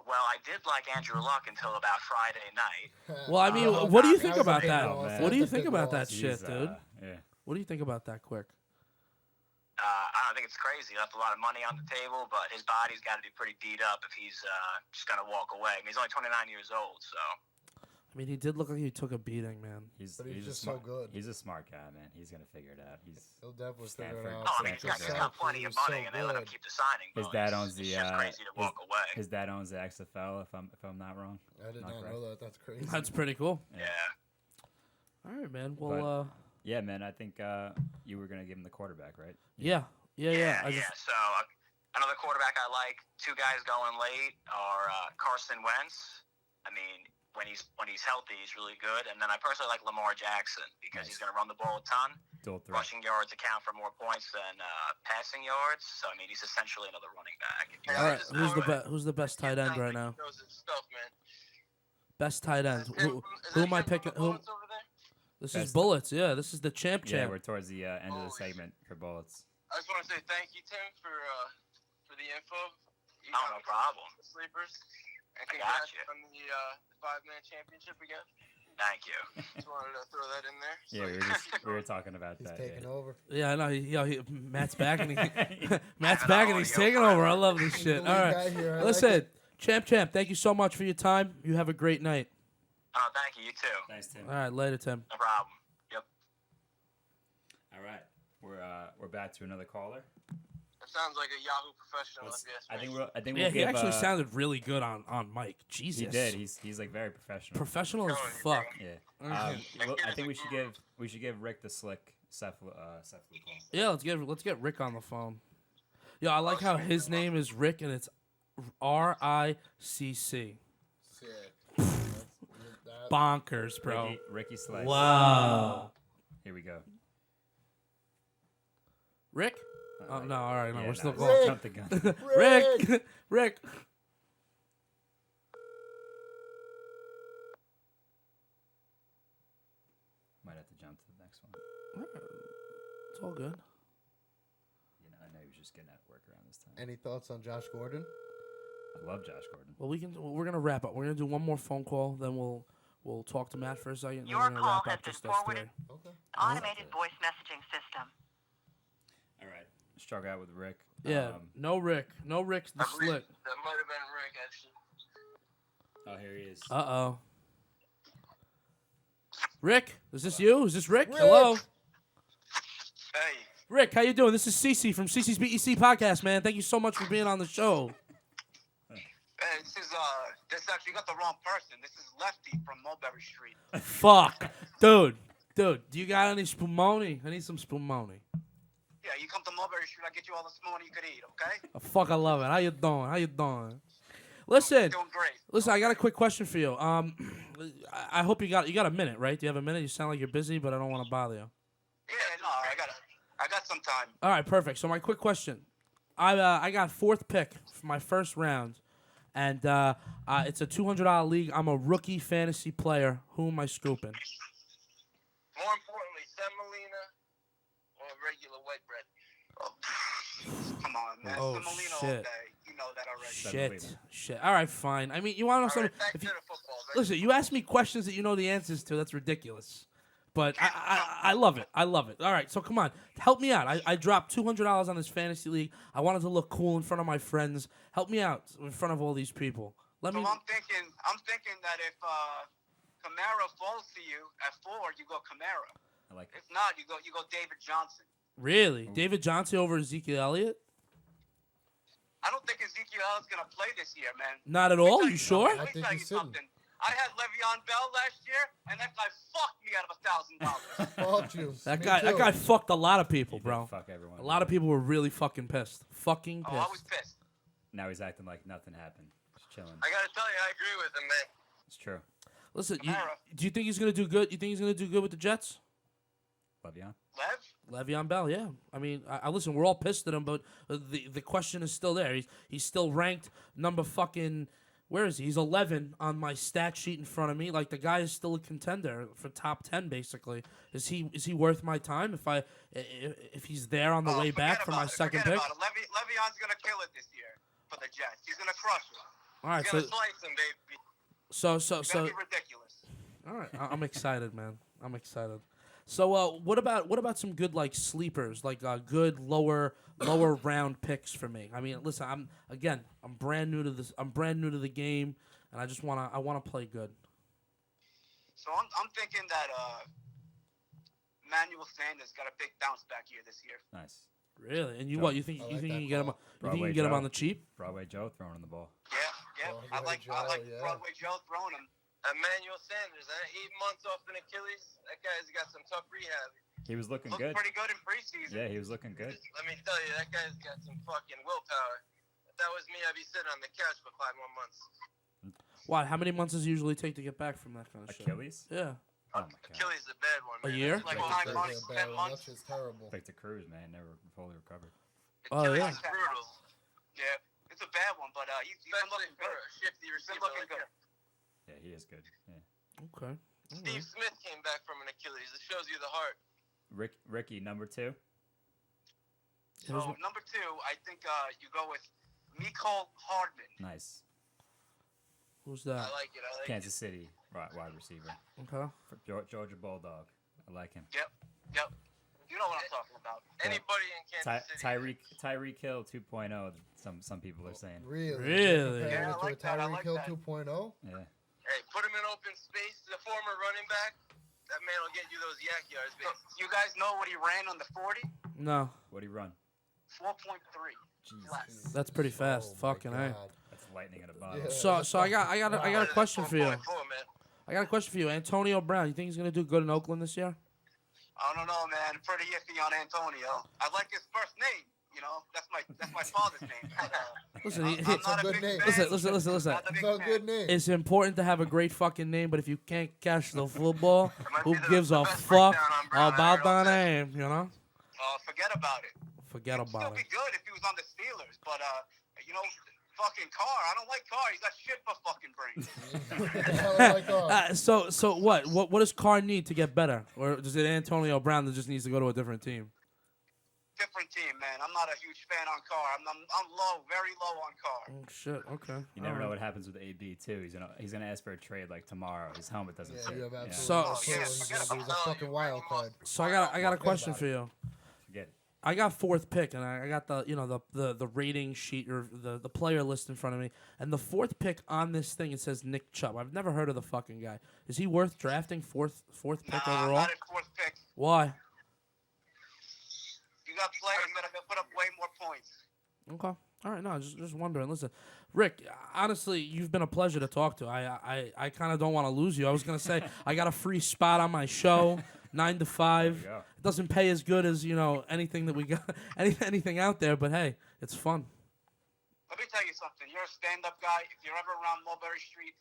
Well, I did like Andrew Luck until about Friday night. Well, I mean, Oh, what do you that think was a about big that? loss. man. What do you That's a think big about loss. that shit, dude? Yeah. What do you think about that, quick? I don't think it's crazy. He left a lot of money on the table, but his body's got to be pretty beat up if he's just going to walk away. I mean, he's only 29 years old, so. I mean, he did look like he took a beating, man. But he's a just so smart, good. He's a smart guy, man. He's gonna figure it out. He'll definitely figure it Stanford. out. Oh, I mean, he's got plenty of money, and they let him keep the signing His bonus. dad owns It's the. just crazy to walk away. His dad owns the XFL. If I'm not wrong. I did Not not correct. know that. That's crazy. That's pretty cool. Yeah. All right, man. Well, Yeah, man. I think you were gonna give him the quarterback, right? yeah. I just, So another quarterback I like, 2 guys going late are Carson Wentz. I mean, when he's healthy, he's really good. And then I personally like Lamar Jackson because he's going to run the ball a ton. Dual threat. Rushing yards account for more points than passing yards. So I mean, he's essentially another running back. If you all right. guys- Who's the best tight end right now? Knows his stuff, man. Best tight end. Is Who that am I him from picking? the Who? Bullets over there? This Best- is Bullets. Yeah, this is the champ. Yeah, we're towards the end of the Holy segment for Bullets. I just want to say thank you, Tim, for the info. You Oh, got no me problem. the sleepers. And I got congrats you. on the 5-man championship again. Thank you. Just wanted to throw that in there. Yeah, we were talking about He's that. taking yeah. over. Yeah, I know. Matt's back and Matt's I back know, and he's yo, taking over. I love this He's shit. the All lead right, guy here. I like listen, it. champ. Thank you so much for your time. You have a great night. Oh, thank you. You too. Thanks, Tim. All right, later, Tim. No problem. Yep. All right, we're back to another caller. That sounds like a Yahoo professional. Let's- If you ask I me. think Yeah, we'll he give, actually sounded really good on mic. Jesus. He did. He's like very professional. Professional as Oh, fuck. Yeah. Okay. I think we should give Ricc the Slicc Cephalou call. Yeah, let's get Ricc on the phone. Yo, I like how his name is Ricc and it's Ricc. Sick. Bonkers, bro. Ricky Slicc. Wow. Here we go. Rick? Oh no, all right, no, we're still Rick. calling. Jump the gun. Rick. Rick. Might have to jump to the next one. It's all good. I know he was just getting out of work around this time. Any thoughts on Josh Gordon? I love Josh Gordon. Well, we're gonna wrap up. We're gonna do one more phone call, then we'll talk to Matt for a second. And Your we're gonna call wrap has up been just us forwarded. three. Okay. Automated voice messaging system. All right. Struck out with Ricc. Yeah, no Rick the I believe Slick. That might have been Rick, actually. Oh, here he is. Uh-oh. Rick, is this you? Is this Rick? Rick! Hello? Hey. Rick, how you doing? This is SiSi from SiSi's BEC podcast, man. Thank you so much for being on the show. Hey, this actually got the wrong person. This is Lefty from Mulberry Street. Fuck. Dude, do you got any spumoni? I need some spumoni. Yeah, you come to Mulberry Street, I'll get you all the smoothie you could eat, okay? Oh, fuck, I love it. How you doing? Listen, Doing great. listen, I got a quick question for you. I hope you got a minute, right? Do you have a minute? You sound like you're busy, but I don't want to bother you. Yeah, no, I got some time. All right, perfect. So my quick question. I got fourth pick for my first round, and it's a $200 league. I'm a rookie fantasy player. Who am I scooping? More importantly, semolina or regular white bread? Oh, come on, man. Oh, Semolina all shit. day. You know that already. Shit. All right, fine. I mean, you want to know All something? right, back If to you, the football. Right? listen, you ask me questions that you know the answers to. That's ridiculous. But I love it. I love it. All right, so come on. Help me out. I dropped $200 on this fantasy league. I wanted to look cool in front of my friends. Help me out in front of all these people. So I'm thinking that if Camara falls to you at 4, you go Camara. I like it. If not, you go David Johnson. Really? David Johnson over Ezekiel Elliott? I don't think Ezekiel Elliott's gonna play this year, man. Not at Let me all? tell You sure? Let me think tell he's you sitting. something. I had Le'Veon Bell last year, and that guy fucked me out of $1,000. Fuck you. That Me guy too. fucked a lot of people, He did bro. Fuck everyone. A lot of people were really fucking pissed. Fucking Oh, I was pissed. pissed. Now he's acting like nothing happened. Just chilling. I gotta tell you, I agree with him, man. It's true. Listen, Kamara. do you think he's gonna do good? You think he's gonna do good with the Jets? Le'Veon. Lev? Le'Veon Bell, yeah. I mean, I listen. We're all pissed at him, but the question is still there. He's still ranked number fucking. Where is he? He's 11 on my stat sheet in front of me. Like the guy is still a contender for top 10, basically. Is he worth my time if he's there on the way back for my second pick? Forget about it. Le'Veon's gonna kill it this year for the Jets. He's gonna crush it. All right, He's so gonna slice him, baby. so It's gonna be ridiculous. all right. I'm excited, man. I'm excited. So what about some good like sleepers, like good lower round picks for me? I mean, listen, I'm brand new to this. I'm brand new to the game, and I wanna play good. So I'm thinking that Emmanuel Sanders got a big bounce back year this year. Nice. Really? And you Joe. what? You think I you like think that you can get him? call. You think you Broadway can get him Joe. on the cheap? Broadway Joe throwing in the ball. Yeah. I like yeah. Broadway Joe throwing him. Emmanuel Sanders, 8 months off an Achilles. That guy's got some tough rehab. He was looking Looked good. pretty good in preseason. Yeah, he was looking good. Let me tell you, that guy's got some fucking willpower. If that was me, I'd be sitting on the couch for 5 more months. Why? How many months does it usually take to get back from that kind of shit? Achilles? Yeah. Oh my god. Achilles is a bad one, A man. year? It's like Well, 9 9 months. months, 10 months. That's just terrible. Like the cruise, man. Never fully recovered. Oh, Achilles yeah. is brutal. Yeah, it's a bad one, but he's been Especially looking for good. a shifty He's been receiver looking like good. him. Yeah, he is good. Yeah. Okay. Steve Smith came back from an Achilles. It shows you the heart. Ricky, number 2. So number 2, I think you go with Mecole Hardman. Nice. Who's I that? like it. I like Kansas City wide receiver. Okay. Georgia Bulldog. I like him. Yep. You know what I'm talking about. it. Anybody in Kansas City. Tyreek Hill 2.0. Some people are saying. Really? Really? Comparing Yeah, it I like to that. a I Tyreek like Hill that. 2.0? Yeah. Hey, put him in open space. The former running back, that man will get you those yak yards, baby. You guys know what he ran on the 40? No, What'd he run? 4.3. Jesus. that's pretty fast. Oh, my Fucking A. God. That's lightning at a bottle. Yeah. So I got a question for you. 4.4, man. I got a question for you. Antonio Brown, you think he's gonna do good in Oakland this year? I don't know, man. Pretty iffy on Antonio. I like his first name. You know, that's my father's name. But, Listen, I'm not a good big name. fan. listen. Not a big It's a fan. good name. It's important to have a great fucking name, but if you can't catch the football, might who be the gives a best fuck breakdown on Brown I about heard all that day. name? You know? Forget about it. Forget He'd still about be it. good if he was on the Steelers, but you know, fucking Carr. I don't like Carr. He's got shit for fucking brains. I like that. So what does Carr need to get better, or is it Antonio Brown that just needs to go to a different team? Different team, man. I'm not a huge fan on Carr. I'm low, very low on Carr. Oh shit. Okay. You never know what happens with AB too. He's gonna ask for a trade like tomorrow. His helmet doesn't Yeah, fit. you have Yeah. absolutely So- no Oh, yeah, clue. He's forget gonna be about a fucking wild card. So I got a Forget question about for you. Forget it. I got fourth pick, and I got the rating sheet or the player list in front of me, and the fourth pick on this thing it says Nick Chubb. I've never heard of the fucking guy. Is he worth drafting fourth pick Nah, overall? not at fourth pick. Why? You got players that are gonna put up way more points. Okay. All right. No, just wondering. Listen, Rick. Honestly, you've been a pleasure to talk to. I kind of don't want to lose you. I was gonna say I got a free spot on my show, 9 to 5. There you go. It doesn't pay as good as anything that we got, anything out there. But hey, it's fun. Let me tell you something. You're a stand-up guy. If you're ever around Mulberry Street,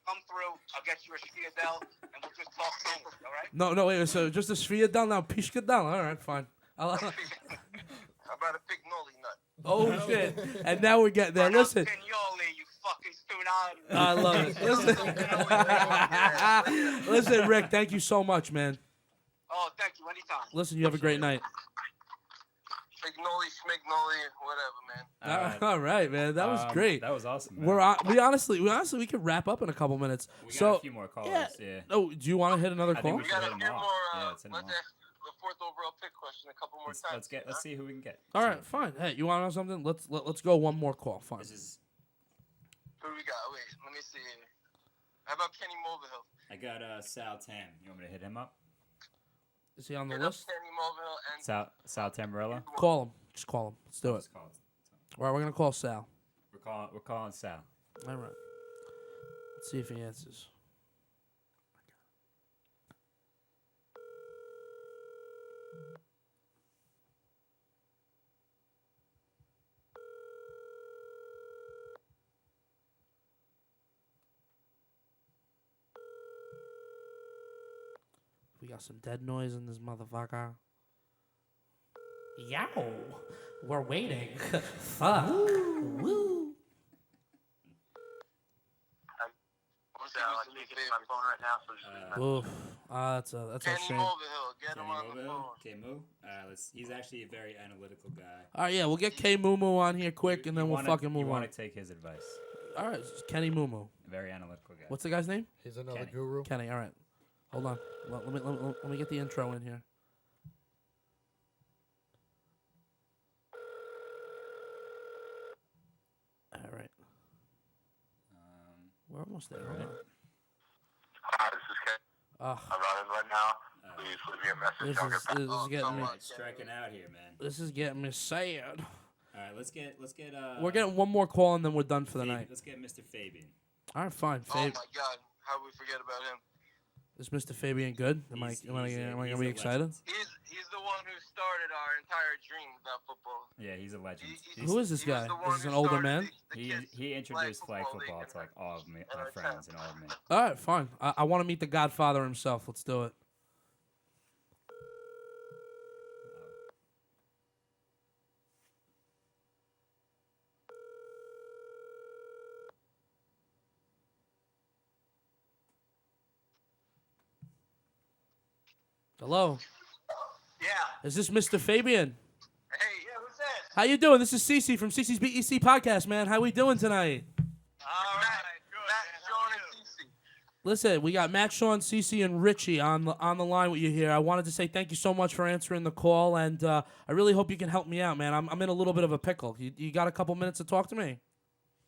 come through. I'll get you a Schiedel, and we'll just talk things. All right? No, wait. So just a sphere down now, pishka down. All right, fine. How about a big nolly nut? Oh shit! And now we're getting there. Listen, Pignoli, you fucking student. I love it. Listen, Rick. Thank you so much, man. Oh, thank you. Anytime. Listen, you have a great night. Big nolly, schmignoli, whatever, man. All right, man. That was great. That was awesome. Man. We honestly we could wrap up in a couple minutes. We got So a few more callers. Yeah. Oh, do you want to hit another I call? think We got a Hit 'em few all. more. Yeah, let's hit 'em Let's all. ask the fourth overall pick question a couple more times. Let's see who we can get. All right, fine. Hey, you want to know something? Let's go one more call. Fine. This is. Who do we got? Wait, let me see. How about Kenny Mulvihill? I got Sal Tam. You want me to hit him up? Is he on the Hit up list? Kenny Mulvihill and Sal Tamburello. Call him. Just call him. Let's do it. Let's call it. All right, we're gonna call Sal. We're calling Sal. All right. Let's see if he answers. We got some dead noise in this motherfucker. Yow, we're waiting. Fuck. Woo. My phone right now, so just Oof. That's a Kenny shame. Mulvihill. Get him on the phone. K-Moo. He's actually a very analytical guy. All right, yeah, we'll get K Mumu on here quick, and then we'll fucking You move on. want to take his advice. All right, it's Kenny Mumu. A very analytical guy. What's the guy's name? He's another Kenny. guru. Kenny. All right, hold on. Let me get the intro in here. All right, we're almost there. Hold on. Hi, this is Ken. I'm running right now. Please leave me a message. This I'll get is back. this is getting me. It's striking out here, man. This is getting me sad. All right, let's get. We're getting one more call and then we're done for the night. Let's get Mr. Fabian. All right, fine. Oh my God, how we forget about him? Is Mr. Fabian good? Am I He's gonna a be excited? legend. He's the one who started our entire dream about football. Yeah, he's a legend. Who is this He was guy? the one Is this who an older started man? the He kids' he introduced flag football league to like all of me, in my our friends town. and all of me. All right, fine. I want to meet the Godfather himself. Let's do it. Hello. Yeah. Is this Mr. Fabian? Hey, yeah, who's this? How you doing? This is SiSi from SiSi's BEC podcast, man. How we doing tonight? All right, good. Matt, Sean, and Cece. Listen, we got Matt, Sean, SiSi, and Richie on the line with you here. I wanted to say thank you so much for answering the call, and I really hope you can help me out, man. I'm in a little bit of a pickle. You got a couple minutes to talk to me?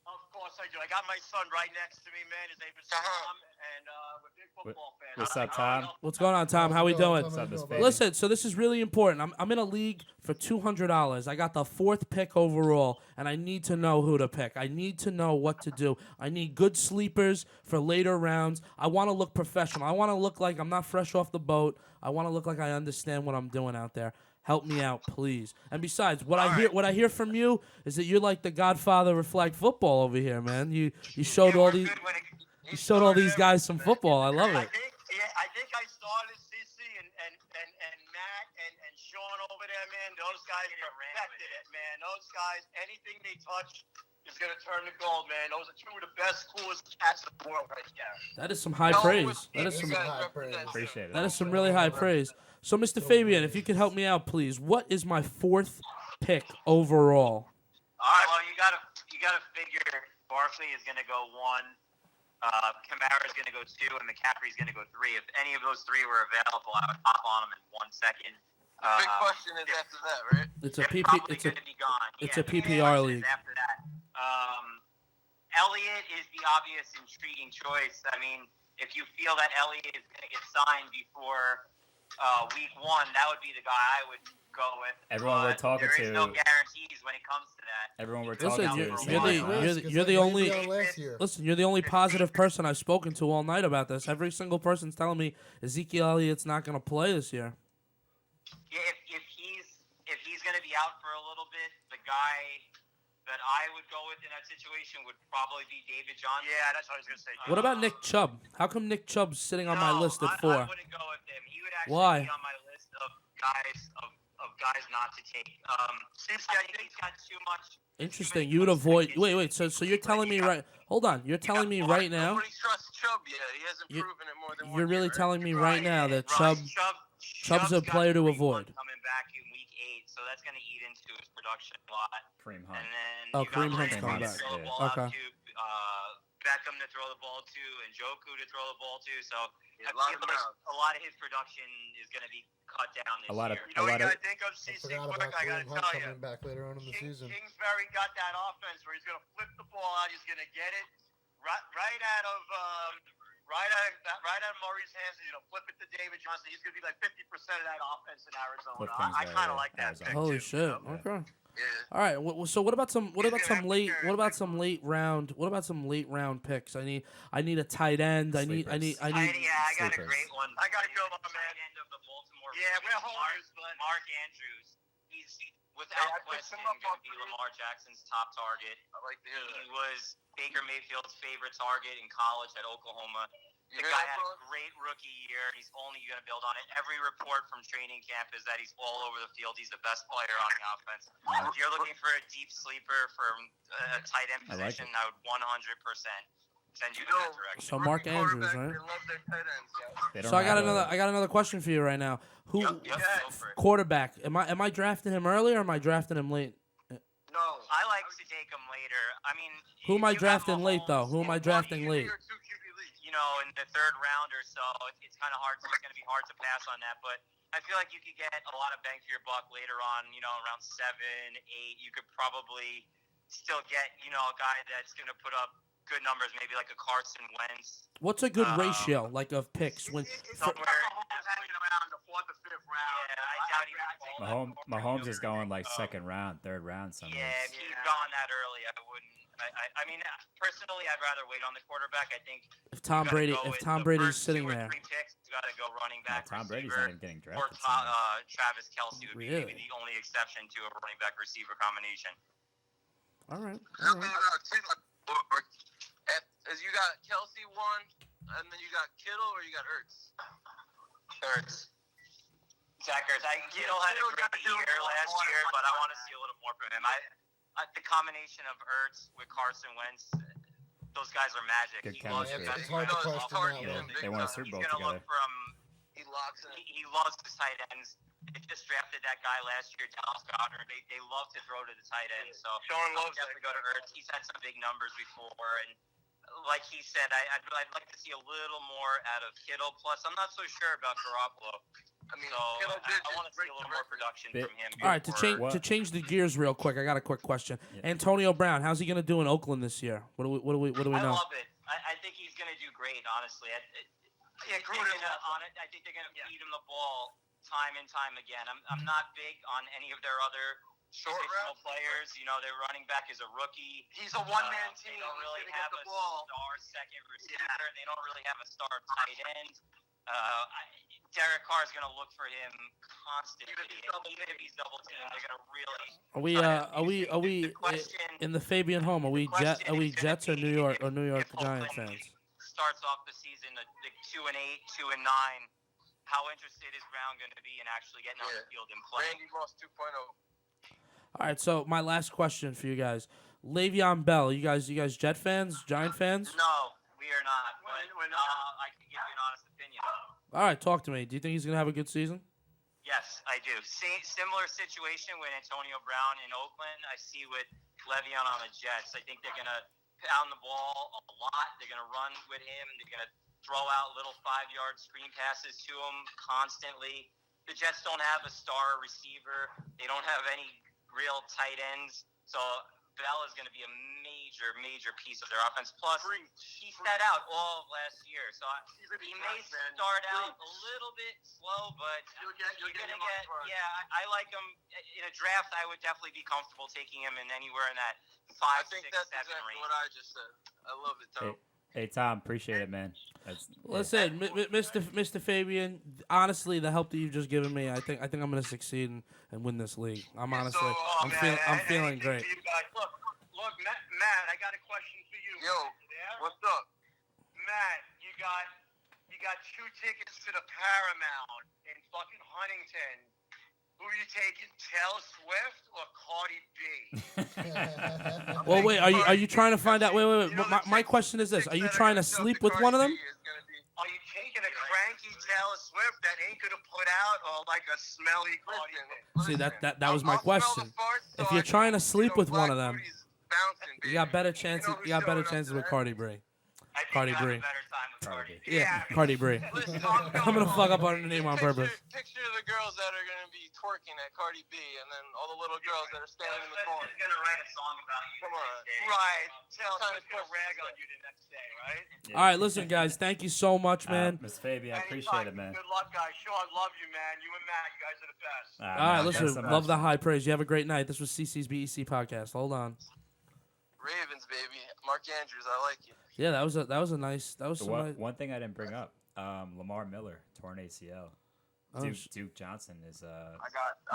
Of course I I do? I got my son right next to me, man. His name is Tom, and we're big football fans. What's up, Tom? What's going on, Tom? How we doing? What's up, Miss Fabians? Listen, so this is really important. I'm in a league for $200. I got the 4th pick overall, and I need to know who to pick. I need to know what to do. I need good sleepers for later rounds. I want to look professional. I want to look like I'm not fresh off the boat. I want to look like I understand what I'm doing out there. Help me out, please. And besides, what I hear from you is that you're like the godfather of flag football over here, man. You showed all these guys some football. I love it. I think I started SiSi and Matt and Sean over there, man. Those guys perfected it, man. Those guys, anything they touch is gonna turn to gold, man. Those are 2 of the best, coolest cats in the world right there. That is some high praise. That is some high praise. Appreciate it. That is some really high praise. So, Mr. Fabian, if you could help me out, please. What is my 4th pick overall? All right. Well, you gotta figure Barkley is gonna go 1. Kamara is going to go 2, and McCaffrey is going to go 3. If any of those 3 were available, I would hop on them in 1 second. The big question is after that, right? It's a They're PP. probably It's a going to be gone. it's Yeah, a the big PPR question is league. After that, Elliott is the obvious intriguing choice. I mean, if you feel that Elliott is going to get signed before week 1, that would be the guy I would go with. Everyone we're talking there is no to. guarantees when it comes to that. Everyone we're Listen, talking to. you're is the- saying, you're the only- Last year. Listen, you're the only positive person I've spoken to all night about this. Every single person's telling me Ezekiel Elliott's not going to play this year. Yeah, if he's going to be out for a little bit, the guy that I would go with in that situation would probably be David Johnson. Yeah, that's what I was gonna say. What about Nick Chubb? How come Nick Chubb's sitting on my list at 4? I wouldn't go with him. He would actually Why? be on my list of guys not to take. I think he's got too much. Interesting. You would avoid. Wait. So you're telling me right? Hold on. You're telling me right now. Nobody trusts Chubb yet. He hasn't proven it more than 1 You're really year, telling me right now that Chubb's Chubb's a got player to Kareem avoid. Hunt coming back in week 8, so that's going to eat into his production a lot. Kareem Hunt. And then Oh, you got Kareem Hunt's Brandon coming to back. throw the Yeah. ball out Okay. to, Beckham to throw the ball to, and Njoku to throw the ball to. So Yeah, I a lot feel of like mouths. a lot of his production is going to be cut down this A lot of- year. You know what you of- gotta think of? I CC forgot quick, about I gotta Kareem Hunt tell you. coming back later on in the season. Kingsbury got that offense where he's gonna flip the ball out. He's gonna get it right out of Murray's hands. He's gonna flip it to David Johnson. He's gonna be like 50% of that offense in Arizona. Flip I things kind there, of like that Arizona. pick Holy too, shit. you know? Okay. Yeah. All right. So what about some He's gonna have to late carry what about the some late round picks? I need a tight end. I need I got a Sleepers. great one. I gotta go, my Tight man. end of the Baltimore. Yeah, we're Ravens, homers, but Mark Andrews. He's without Hey, I picked question him up going on to be three. Lamar Jackson's top target. I like to hear He that. was Baker Mayfield's favorite target in college at Oklahoma. You The hear guy that, had a Bulletz? great rookie year. He's only going to build on it. Every report from training camp is that he's all over the field. He's the best player on the offense. If you're looking for a deep sleeper for a tight end I like position, I would 100% send you in that direction. So Mark Rookie Andrews, quarterbacks, right? They love their tight ends, guys. They don't So I got have another question for you right now. Who Yep, go for it. quarterback? Am I drafting him early or am I drafting him late? no. I like to take him later. I mean, Who am I you have drafting late though? Mahomes Who am I and drafting Buddy, late? Or 2 QB league. You know, in the 3rd round or so, it's kind of hard. It's going to be hard to pass on that, but I feel like you could get a lot of bang for your buck later on. You know, around 7, 8, you could probably still get a guy that's going to put up good numbers, maybe like a Carson Wentz. What's a good ratio like of picks when? It's somewhere- Mahomes hanging around the 4th or 5th round. Yeah, I doubt he would fall that Mahomes is early. going like 2nd round, 3rd round somewhere. Yeah, if he'd gone that early, I wouldn't. I mean, personally, I'd rather wait on the quarterback. I think If Tom you gotta Brady, go if with Tom the Brady's first sitting 2 or there, 3 picks, you got to go running No, back, Tom Brady's receiver, not even getting or drafted. somewhere. Travis Kelce would be Really? maybe the only exception to a running back receiver combination. all right. How about, as you got Kelsey 1, and then you got Kittle, or you got Ertz? Ertz. Zach Ertz. Kittle had a great year last year, but I want to see a little more from him. The combination of Ertz with Carson Wentz, those guys are magic. Good He loves chemistry. the best It's hard to players question off the that field. one. They won a Super Bowl He's gonna together. look from. He locks in. He loves the tight ends. They just drafted that guy last year, Dallas Goedert. They love to throw to the tight end. So Sean I'll loves that definitely go to Ertz. He's had some big numbers before, and like he said, I'd like to see a little more out of Kittle. Plus, I'm not so sure about Garoppolo. I mean, So I want to see a little more production Bit- from him. All right, before- to change the gears real quick, I got a quick question. Yeah. Antonio Brown, how's he gonna do in Oakland this year? What do we I know? love it. I think he's going to do great, honestly. I think they're going to feed him the ball time and time again. I'm not big on any of their other Short positional route? players. You know, their running back is a rookie. He's a one-man team. They don't really He's gonna have get a the ball. star second receiver. They don't really have a star tight end. Derek Carr is going to look for him constantly. Even if he's double teamed, they're going to really. Are we in the Fabian home? Are we Jets or New York Giant fans? Starts off the season the 2-8, 2-9. How interested is Brown going to be in actually getting on the field and playing? Randy Moss 2.0. All right, so my last question for you guys: Le'Veon Bell, you guys Jet fans, Giant fans? No, we are not. But I can give you an honest opinion. All right, talk to me. Do you think he's gonna have a good season? Yes, I do. Similar situation with Antonio Brown in Oakland. I see with Le'Veon on the Jets. I think they're going to pound the ball a lot. They're going to run with him. They're going to throw out little 5-yard screen passes to him constantly. The Jets don't have a star receiver. They don't have any real tight ends. So Bell is going to be a major piece of their offense. Plus, he sat out all of last year. So he may start out a little bit slow, but you're going to get. Yeah, I like him in a draft. I would definitely be comfortable taking him in anywhere in that 5, I think 6, that's 7 exactly range. what I just said. I love it, Tom. Hey Tom, appreciate it, man. Listen, Mr. Fabian, honestly, the help that you've just given me, I think I'm gonna succeed and win this league. I'm feeling great. Look, Matt, I got a question for you. Yo, what's up? Matt, you got 2 tickets to the Paramount in fucking Huntington. Who are you taking, Taylor Swift or Cardi B? Well, wait, are you trying to find out? Wait. My question is this: are you trying to sleep with one of them? Are you taking a cranky Taylor Swift that ain't gonna put out, or like a smelly Cardi B? See, that was my question. If you're trying to sleep with one of them, you got better chances. You got better chances with Cardi B. Cardi B. Yeah, Cardi B. I'm gonna fuck up on her name on purpose. Picture the girls that are gonna be twerking at Cardi B, and then all the little girls that are standing in the corner. He's gonna write a song about you. Come on. Right. Taylor Swift's gonna rag on you the next day, right? Yeah. All right, listen, guys. Thank you so much, man. Miss Fabian, I appreciate it, man. Good luck, guys. Sean, love you, man. You and Matt, you guys are the best. All right, man, listen. thanks so Love much. the high praise. You have a great night. This was SiSi's BEC podcast. Hold on. Ravens, baby. Mark Andrews, I like you. Yeah, that was a nice. That was So some nice. one thing I didn't bring up, Lamar Miller, torn ACL. Oh, Duke Johnson is I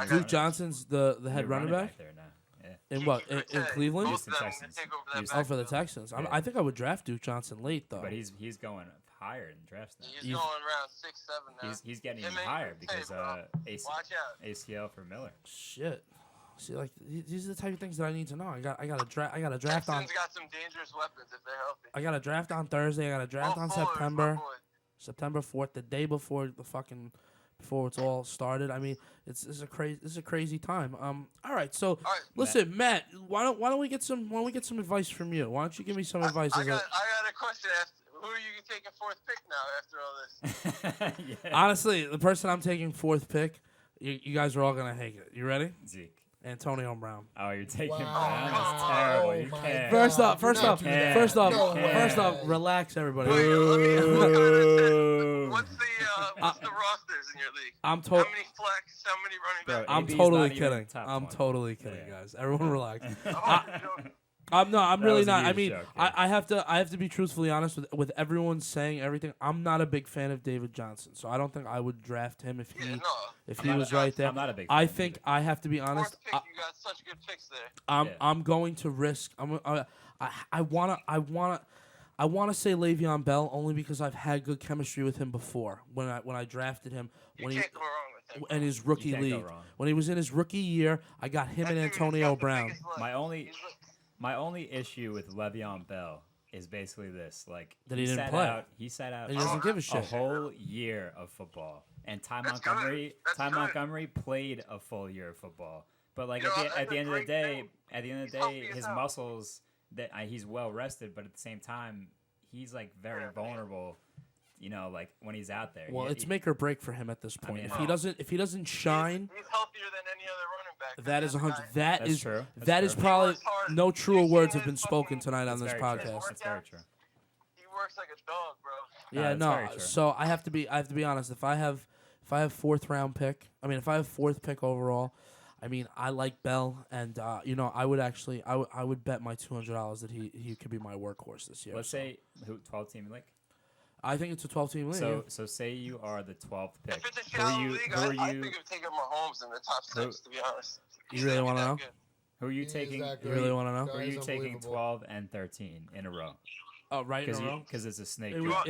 Duke got Johnson's the new head running back there now. Yeah. in what in Cleveland? Both of them Texans. can take over that Houston. Oh, for the backfield. Texans. Yeah. I think I would draft Duke Johnson late though. But he's going higher in drafts now. He's going around 6'7" now. He's getting Him even and higher Tay, because bro. Watch out. ACL for Miller. Shit. See, like these are the type of things that I need to know. I got a draft on. Texans got some dangerous weapons if they're healthy. I got a draft on Thursday. I got a draft on Fuller is my boy. September 4th, the day before before it's all started. I mean, it's a crazy time. All right, so listen, Matt, why don't we get some advice from you? Why don't you give me some advice? I got a question. Who are you taking 4th pick now after all this? Yeah. Honestly, the person I'm taking 4th pick, you guys are all gonna hate it. You ready? Zeke. Antonio Brown. Oh, you're taking Wow. Brown. That's Oh, terrible. oh You my can't. God. First off, relax, everybody. Wait, let me what's the rosters in your league? I'm How many flex? How many running Bro, backs? I'm AB's totally not even kidding. top I'm 20. totally kidding, Yeah. guys. Everyone relax. Oh, I'm That really was a not. I huge mean, joke, yeah. I have to be truthfully honest with everyone saying everything. I'm not a big fan of David Johnson, so I don't think I would draft him if he was right there. I'm not a big I fan think either. I have to be honest. 4th pick, you got such good picks there. I'm going to risk. I wanna say Le'Veon Bell only because I've had good chemistry with him before when I drafted him You can't go wrong with him. in his rookie You can't go league. wrong. When he was in his rookie year, I got him and Antonio Brown. My only issue with Le'Veon Bell is basically this: like That he didn't play. He sat out. And he doesn't give a a shit. whole year of football, and Ty That's Montgomery. good. That's Ty good. Montgomery played a full year of football, but like You know, at that's the a end of the great day, thing. his healthy as hell. muscles he's well rested, but at the same time, he's like very vulnerable like when he's out there. Well, it's make or break for him at this point. mean, If he doesn't shine, He's healthier than any other running back. that is 100. That's true. That is true. probably He works hard. no truer You've words seen have been his spoken fucking- tonight on this That's very true. podcast. That's very true. He works like a dog, bro. Yeah, that's no. very true. So I have to be honest. If I have fourth round pick, if I have fourth pick overall, I like Bell, and I would bet my $200 that he could be my workhorse this year. Let's So say 12 team league. I think it's a 12-team league. So say you are the 12th pick. If it's a Who are shallow you? league, Who are I you? think of taking Mahomes in the top 6, to be honest. You really want wanna to know? Who are you He is taking? that You good. really want to know? Who are you He's taking? unbelievable. 12 and 13 in a row. Oh, right in a row. Because it's a snake. It draft.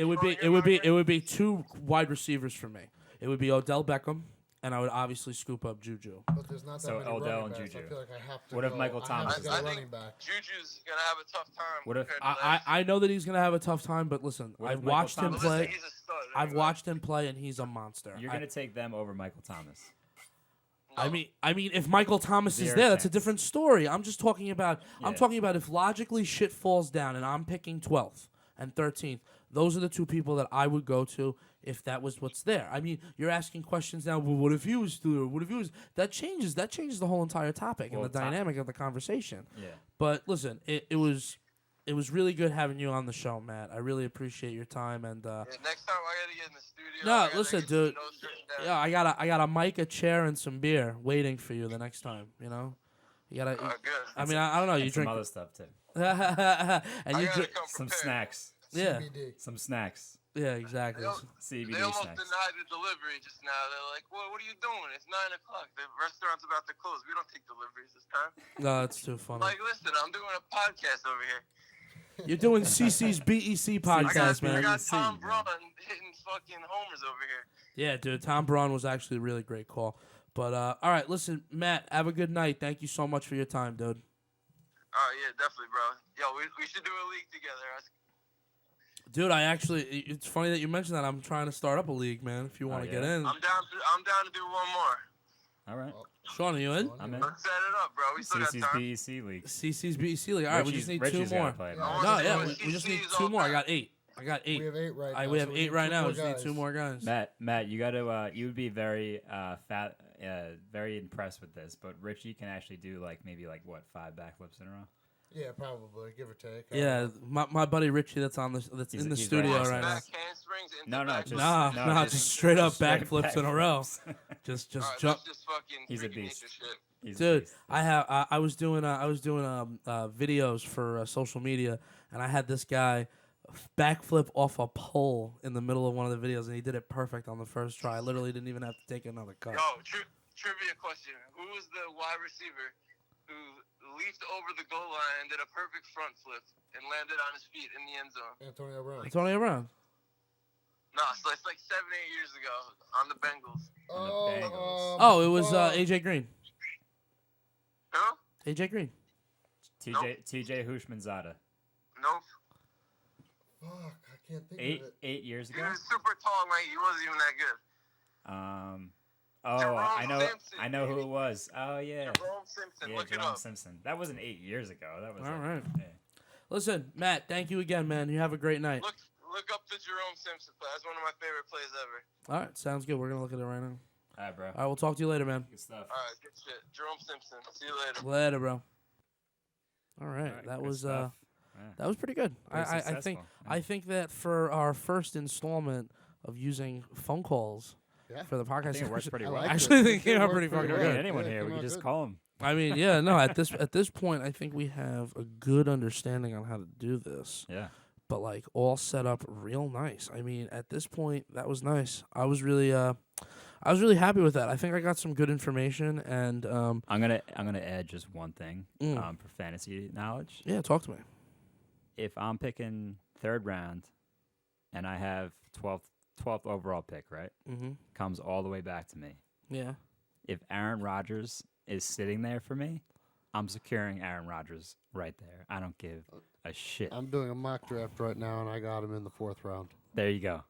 would be two wide receivers for me. It would be Odell Beckham, and I would obviously scoop up Juju. But there's not that So many Odell running and backs. Juju. I feel like I have to What if go. Michael I Thomas have is to there? go I running think back. Juju's going to have a tough time. What if- I know that he's gonna have a tough time, but listen, What if I've Michael watched him Thomas- play. He's a stud. I've watched him play, and he's a monster. You're gonna take them over Michael Thomas. I mean, if Michael Thomas is Zero there, that's a chance. different story. I'm just talking about. I'm Yeah. talking about if logically shit falls down, and I'm picking 12th and 13th. Those are the two people that I would go to if that was what's there. I mean, you're asking questions now. Well, what if he was there? What if he was? That changes the whole entire topic Well, and the dynamic of the conversation. Yeah. But listen, it was really good having you on the show, Matt. I really appreciate your time and. Yeah, next time I got to get in the studio. No, I gotta listen, get some dude. notes written down. Yeah, I got a mic, a chair, and some beer waiting for you the next time. You gotta. Good. I mean, I don't know. You And some drink other stuff too. and I you gotta drink. come Some prepared. snacks. Yeah, CBD. Some snacks. yeah, exactly. CBD They almost snacks. denied the delivery just now. They're like, "What are you doing? It's 9 o'clock. The restaurant's about to close. We don't take deliveries this time." No, that's too funny. Like, listen, I'm doing a podcast over here. You're doing CC's BEC podcast, I man. got See, Tom man. Braun hitting fucking homers over here. Yeah, dude. Tom Braun was actually a really great call. But all right, listen, Matt. Have a good night. Thank you so much for your time, dude. Yeah, definitely, bro. Yo, we should do a league together. Dude, it's funny that you mentioned that. I'm trying to start up a league, man. If you want to yeah? get in, I'm down to do one more. All right. Sean, are you in? I'm in. Let's set it up, bro. We still got CC's time. BEC league. CC's BEC league. All right, we just need Richie's two more. gotta play, Yeah. man. No, Let's yeah, do we just need CC's two all more. I time. got eight. We have 8 right now. we so have we 8 need right two now. more We just need guys. 2 more guys. Matt, you gotta. You would be very very impressed with this, but Richie can actually do maybe 5 backflips in a row. Yeah, probably, give or take. Yeah, my buddy Richie that's in the he's studio very right now. Back handstrings into No, back- just Nah, just straight up straight backflips in a row. backflips. Just All right, jump. that's just fucking He's a freaking beast. nature shit. He's a Dude, beast. I was doing videos for social media, and I had this guy backflip off a pole in the middle of one of the videos, and he did it perfect on the first try. I literally didn't even have to take another cut. Yo, trivia question. Who was the wide receiver who leaped over the goal line, did a perfect front flip, and landed on his feet in the end zone? Antonio Brown. Antonio Brown. No, so it's like 7-8 years ago on the Bengals. Bengals. Oh, it was fuck. AJ Green. Who? AJ Green. TJ Hushmanzada. Nope. Fuck, I can't think of it. 8 years He ago. was super tall, mate. He wasn't even that good. Oh, Jerome Simpson, I know who baby. it was. Oh yeah. Jerome Simpson. Yeah, Look it Jerome up. Simpson. That wasn't 8 years ago. That was All like- right. yeah. Listen, Matt, thank you again, man. You have a great night. Look up the Jerome Simpson play. That's one of my favorite plays ever. All right, sounds good. We're going to look at it right now. All right, bro. All right, we'll talk to you later, man. Good stuff. All right, good shit. Jerome Simpson. See you later. Later, bro. All right, All right, that good was stuff. Yeah. that was pretty good. Pretty I think successful. Yeah. I think that for our first installment of using phone calls Yeah. for the podcast, I think it works pretty I well. like Actually, it. they came out worked pretty fucking We good. don't Yeah, get anyone it here. came We out can just good. call him. I mean, yeah, no. At this point, I think we have a good understanding on how to do this. Yeah. But like all set up real nice. I mean, at this point, that was nice. I was really happy with that. I think I got some good information, and I'm gonna add just one thing Mm. for fantasy knowledge. yeah, talk to me. If I'm picking 3rd round, and I have 12th overall pick, right, Mm-hmm. comes all the way back to me. Yeah. If Aaron Rodgers is sitting there for me, I'm securing Aaron Rodgers right there. I don't give a shit. I'm doing a mock draft right now, and I got him in the 4th round. There you go.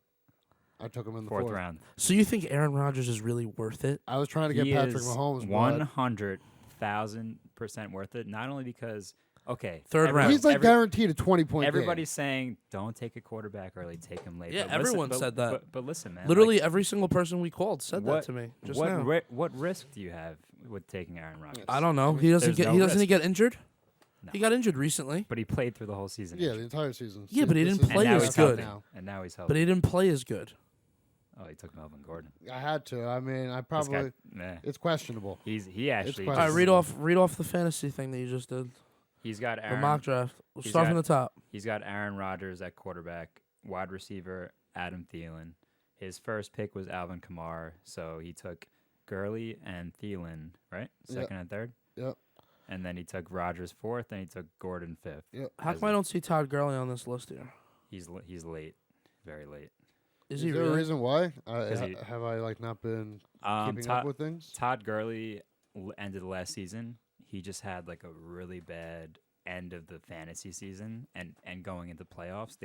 I took him in the 4th round. So you think Aaron Rodgers is really worth it? I was trying to get He Patrick is Mahomes. but 100,000% worth it. Not only because Okay. Third round. He's like guaranteed a 20-point game. Everybody's saying don't take a quarterback early, take him late. Yeah, But everyone listen, said that. But listen, man. Literally like, every single person we called said that to me just now. What risk do you have with taking Aaron Rodgers? I don't know. He doesn't There's get. no He get injured. No. He got injured recently. But he played through the whole season. Yeah, the entire season. Yeah, but he This didn't is- play and now as he's good. healthy. And now he's healthy. But he didn't play as good. Oh, he took Melvin Gordon. I had to. I mean, I This probably. guy, nah. It's questionable. He actually. quite- All right, Just- read off the fantasy thing that you just did. He's got The Aaron. mock draft. We'll he's start from got- the top. He's got Aaron Rodgers at quarterback, wide receiver Adam Thielen. His first pick was Alvin Kamara, so he took Gurley and Thielen, right? Second and third. Yep. And then he took Rodgers fourth, and he took Gordon fifth. Yep. How come I don't see Todd Gurley on this list here? He's late, very late. Is Is he there really? a reason why? he- Have I not been keeping Todd, up with things? Todd Gurley ended last season. He just had like a really bad end of the fantasy season, and going into playoffs,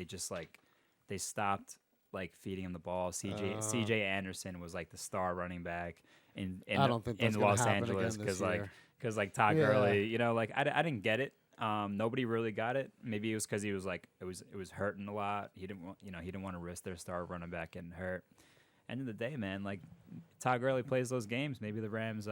they stopped like feeding him the ball. CJ Anderson was like the star running back in I don't think that's in gonna Los happen Angeles again this because year. Todd Yeah. Gurley, I didn't get it. Nobody really got it. Maybe it was because he was like it was hurting a lot. He didn't want to risk their star running back getting hurt. End of the day, man, like Todd Gurley plays those games. Maybe the Rams,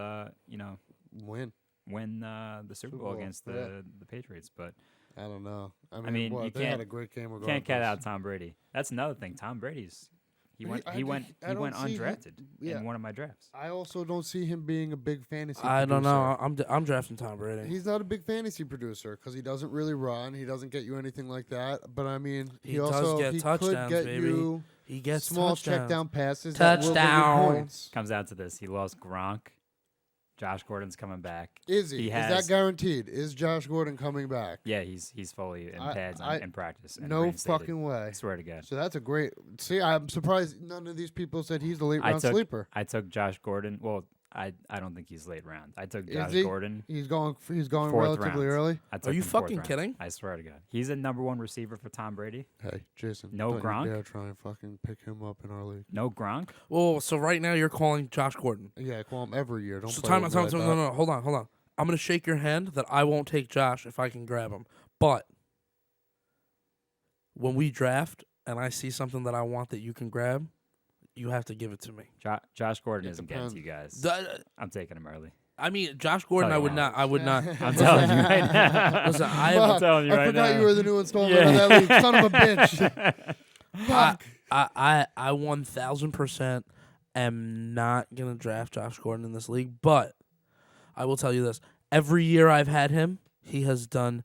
win the Super Bowl against the Patriots. But I don't know. I mean, you they had can't- a great game. you can't cut out Tom Brady. That's another thing. Tom Brady's he went I don't see him- undrafted yeah. in one of my drafts. I also don't see him being a big fantasy. I don't know. producer. I'm drafting Tom Brady. He's not a big fantasy producer because he doesn't really run. He doesn't get you anything like that. But I mean, He also does get he touchdowns, could get baby. you He gets small touchdowns. check down passes. that will get you Touchdown. points. Comes down to this: he lost Gronk. Josh Gordon's coming back. Is he? He Is has- that guaranteed? Is Josh Gordon coming back? Yeah, he's fully in pads and practice. And No reinstated. fucking way. I swear to God. So that's a great. See, I'm surprised none of these people said he's the late I round took sleeper. I took Josh Gordon. Well, I don't think he's late round. I took Is Josh he? Gordon. He's going Fourth relatively round. early. I took Are you him fourth fucking round. kidding? I swear to God, he's a number one receiver for Tom Brady. Hey, Jason. No don't Gronk? You dare try and fucking pick him up in our league. No Gronk. Well, so right now you're calling Josh Gordon. Yeah, I call him every year. Don't So play time with out. me like that. No. Hold on. I'm gonna shake your hand that I won't take Josh if I can grab him. But when we draft and I see something that I want that you can grab, you have to give it to me. Josh Gordon It isn't getting to depends. you guys. The- I'm taking him early. I mean, Josh Gordon, Tell I you would now. not. I would not. I'm telling you right now. Listen, I Fuck, am. I'm telling you I right forgot now. you were the new installment Yeah. of that league. Son of a bitch. Fuck. I 1000% am not gonna draft Josh Gordon in this league. But I will tell you this: every year I've had him, he has done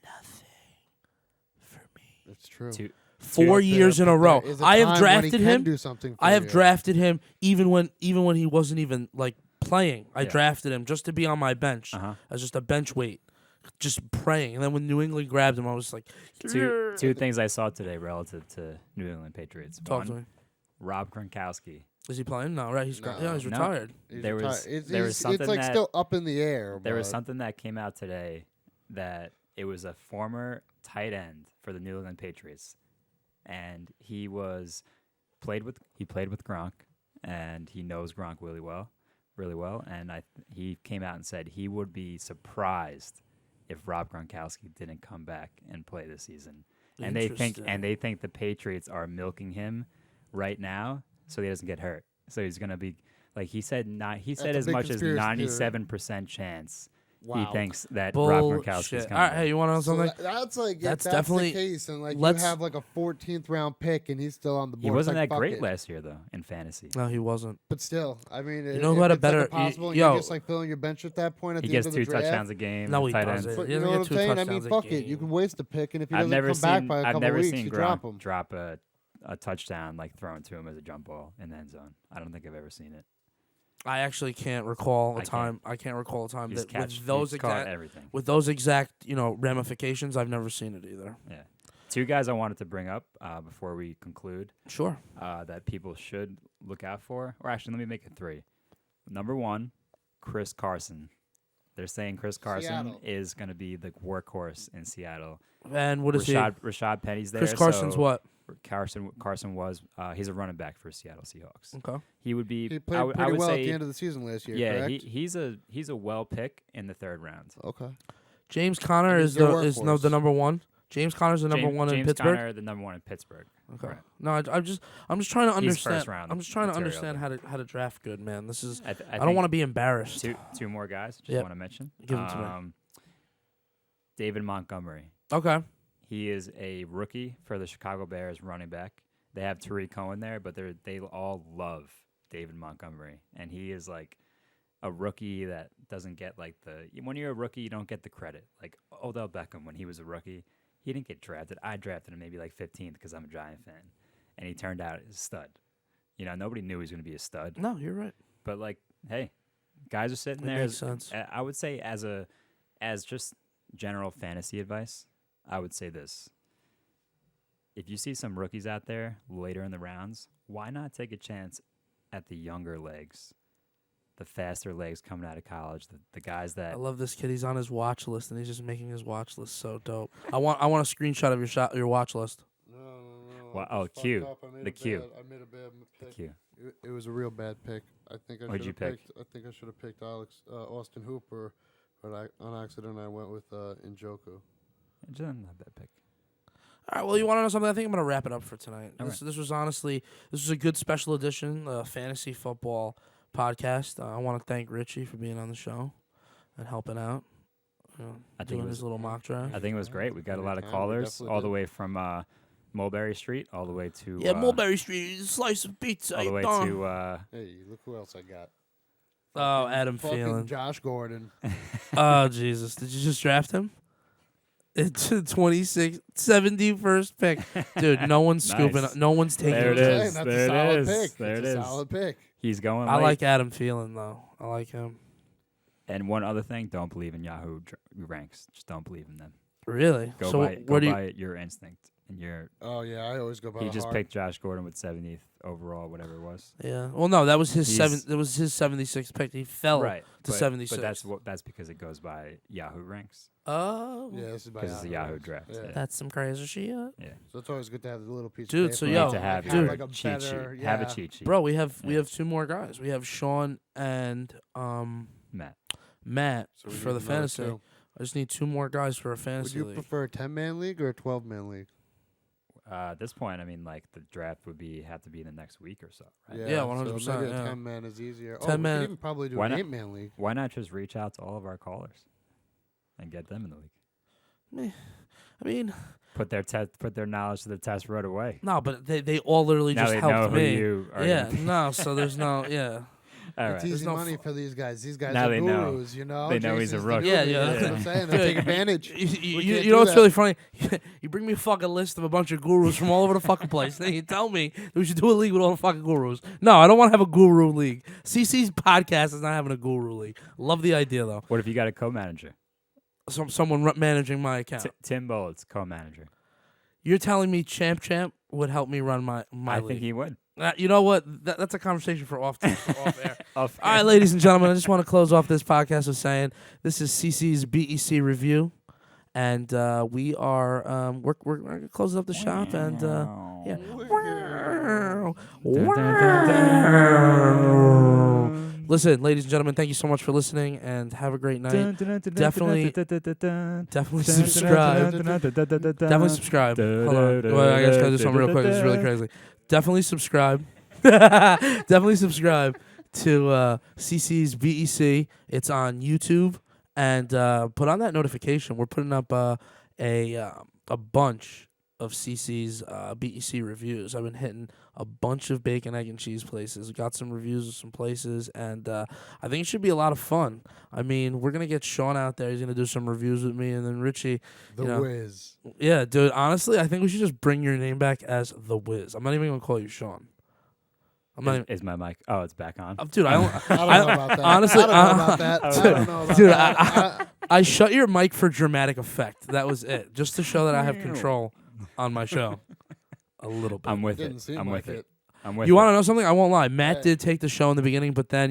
nothing for me. That's true. 4 years in a row. There is a I have time when he drafted can him. do something for I have you. drafted him even when he wasn't even like playing. I Yeah. drafted him just to be on my bench Uh-huh. as just a bench weight, just praying. And then when New England grabbed him, I was like, Two things I saw today relative to New England Patriots. Talk to One, me. Rob Gronkowski. Is he playing? No, right? He's No. he's No. retired. He's There retired. was- It's, there was it's something like that- still up in the air. There was but something that came out today that it was a former tight end for the New England Patriots, and he played with Gronk, and he knows Gronk really well, and he came out and said he would be surprised if Rob Gronkowski didn't come back and play this season, and they think the Patriots are milking him right now so he doesn't get hurt. So he's gonna be like he said. He said a as big much as conspiracy theory. 97% chance Wow. he thinks that Rob Gronkowski's Bullshit. coming. All right, hey, you want to know So something? that's like if That's that's definitely- the case, and like you let's- have like a 14th round pick, and he's still on the board. He It's wasn't like, that fuck great it. last year though in fantasy. No, he wasn't. But still, I mean, You know who had a it's like better- possible, and yo- you're just like filling your bench at that point at He the gets end of the 2 draft. touchdowns a game. No, he tight doesn't. ends. But He you doesn't know get what I'm 2 saying? I mean, touchdowns a fuck it. game. You can waste a pick, and if he I've doesn't never come back seen by a couple weeks, you drop him. drop a touchdown like thrown to him as a jump ball in the end zone. I don't think I've ever seen it. I actually can't recall a I time. I can't recall a time He's that with he's those caught exact everything. ramifications. I've never seen it either. Yeah. 2 guys I wanted to bring up before we conclude Sure. that people should look out for. Or actually, let me make it 3. Number 1, Chris Carson. They're saying Chris Carson Seattle. is going to be the workhorse in Seattle. And what is Rashad Penny's there. Chris Carson's so what? Carson was he's a running back for Seattle Seahawks. Okay. He would be. He I played would pretty well say, at the end of the season last year. yeah, correct? he's a well pick in the 3rd round. Okay. James Conner He's is their the workhorse. number one. James Conner's the number one in James Pittsburgh. Conner, the number one in Pittsburgh. Okay. Right. No, I'm just trying to He's understand. first round I'm just trying to material, understand how to draft good, man. This is. I don't think want to be embarrassed. two more guys. Just Yep. want to mention. Give them to me. David Montgomery. Okay. He is a rookie for the Chicago Bears running back. They have Tariq Cohen there, but they all love David Montgomery, and he is like a rookie that doesn't get like when you're a rookie, you don't get the credit. Like Odell Beckham, when he was a rookie, he didn't get drafted. I drafted him maybe like 15th because I'm a Giant fan, and he turned out a stud. You know, nobody knew he was going to be a stud. No, you're right. But like, hey, guys are sitting It there. makes sense. I would say as just general fantasy advice, I would say this. If you see some rookies out there later in the rounds, why not take a chance at the younger legs, the faster legs coming out of college, the guys that I love this kid. He's on his watch list, and he's just making his watch list so dope. I want a screenshot of your watch list. No. Well, I just Q. fucked up. I made The a Q. I made a bad pick. Q. It was a real bad pick. I think I What'd should you have pick? picked. I think I should have picked Austin Hooper, but on accident I went with Njoku. It's not a bad pick. All right. Well, you want to know something? I think I'm going to wrap it up for tonight. All This was honestly a good special edition fantasy football podcast. I want to thank Richie for being on the show and helping out. I think doing it was his little mock draft. I think it was great. We got a lot of Anytime, we callers definitely all the did. way from Mulberry Street all the way to Mulberry Street, slice of pizza. all the way to Hey, look who else I got. Oh, Adam Fucking Thielen. Josh Gordon. Oh, Jesus. Did you just draft him? It's 71st pick. Dude, no one's scooping. Nice. No one's taking There it him. is. That's There a it solid is. pick. There It's it a is. solid pick. he's going I late. like Adam Thielen, though. I like him. And one other thing, don't believe in Yahoo ranks. Just don't believe in them. Really? Go So by where do you? by your instinct and your. Oh yeah, I always go by. He the just heart. picked Josh Gordon with 70th overall, whatever it was. Yeah. Well, no, that was his He's- That was his 76th pick. He fell right to but, 76. But that's because it goes by Yahoo ranks Oh. Yeah, this is by because it's a Yahoo ranks. draft. Yeah. Yeah. That's some crazy shit. Yeah. So it's always good to have the little piece. Dude, of so paper. yo, Need to have Like, your like a cheat better, sheet. Have a yeah. cheat sheet. Bro, we Yeah. have two more guys. We have Sean and Matt So we for need the another fantasy. two. I just need two more guys for a Would fantasy you league. prefer a 10-man league or a 12-man league? At this point, I mean, like the draft would have to be in the next week or so, right? Yeah, So 100%, maybe a yeah. 10-man is easier. 10-man we could even probably do Why an not? 8-man league. Why not just reach out to all of our callers and get them in the league? I mean, Put their knowledge to the test right away. no, but they all literally Now just they know helped who me. you are. Yeah, gonna be. no, so there's no, yeah. All It's right. easy no money for these guys. These guys Now are they know. gurus, you know. They know he's a Jason's the rookie. Yeah, guru, yeah. That's what I'm saying. They Dude, take advantage. You We can't know do what's that. really funny? You bring me a fucking list of a bunch of gurus from all over the fucking place. Then you tell me that we should do a league with all the fucking gurus. No, I don't want to have a guru league. CC's podcast is not having a guru league. Love the idea though. What if you got a co-manager? Someone managing my account. Tim Bulletz, co-manager. You're telling me Champ would help me run my I league? think he would. You know what? That's a conversation for off air. Off All right, ladies and gentlemen, I just want to close off this podcast with saying this is CC's BEC review, and we are we're gonna close up the shop and yeah. Listen, ladies and gentlemen, thank you so much for listening, and have a great night. Definitely subscribe. Definitely subscribe. Hold on. Well, I gotta do something real quick. This is really crazy. Definitely subscribe. Definitely subscribe to CC's BEC. It's on YouTube, and put on that notification. We're putting up a bunch of CC's BEC reviews. I've been hitting a bunch of bacon, egg, and cheese places. We got some reviews of some places, and I think it should be a lot of fun. I mean, we're going to get Sean out there. He's going to do some reviews with me, and then Richie. The you know, Wiz. Yeah, dude, honestly, I think we should just bring your name back as The Wiz. I'm not even going to call you Sean. I'm not even, Is my mic? Oh, it's back on. dude, I don't I don't know about that. honestly, I don't know about that. I don't know about dude, that. I shut your mic for dramatic effect. That was it, just to show that I have control on my show. A little bit. I'm with Didn't it. seem I'm like with it. it. I'm with You it. want to know something? I won't lie. Matt Yeah. did take the show in the beginning, but then,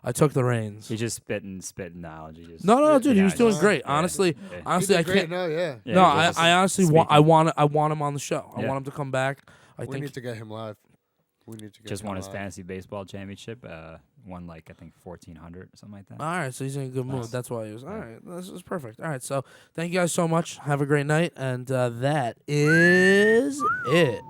I took the reins. He's just spitting knowledge. He just, No, dude, he Yeah, was doing just- great. yeah. Honestly, Yeah. honestly, I He did great. can't. No, yeah. Yeah, No, he was just I honestly want. speaking. I want him on the show. I Yeah. want him to come back. I We think. need to get him live. We need to get Just him won his live. fantasy baseball championship. Won like I think 1,400 or something like that. All right, so he's in a good mood. Nice. That's why he was. All Yeah. right, this is perfect. All right, so thank you guys so much. Have a great night, and that is it.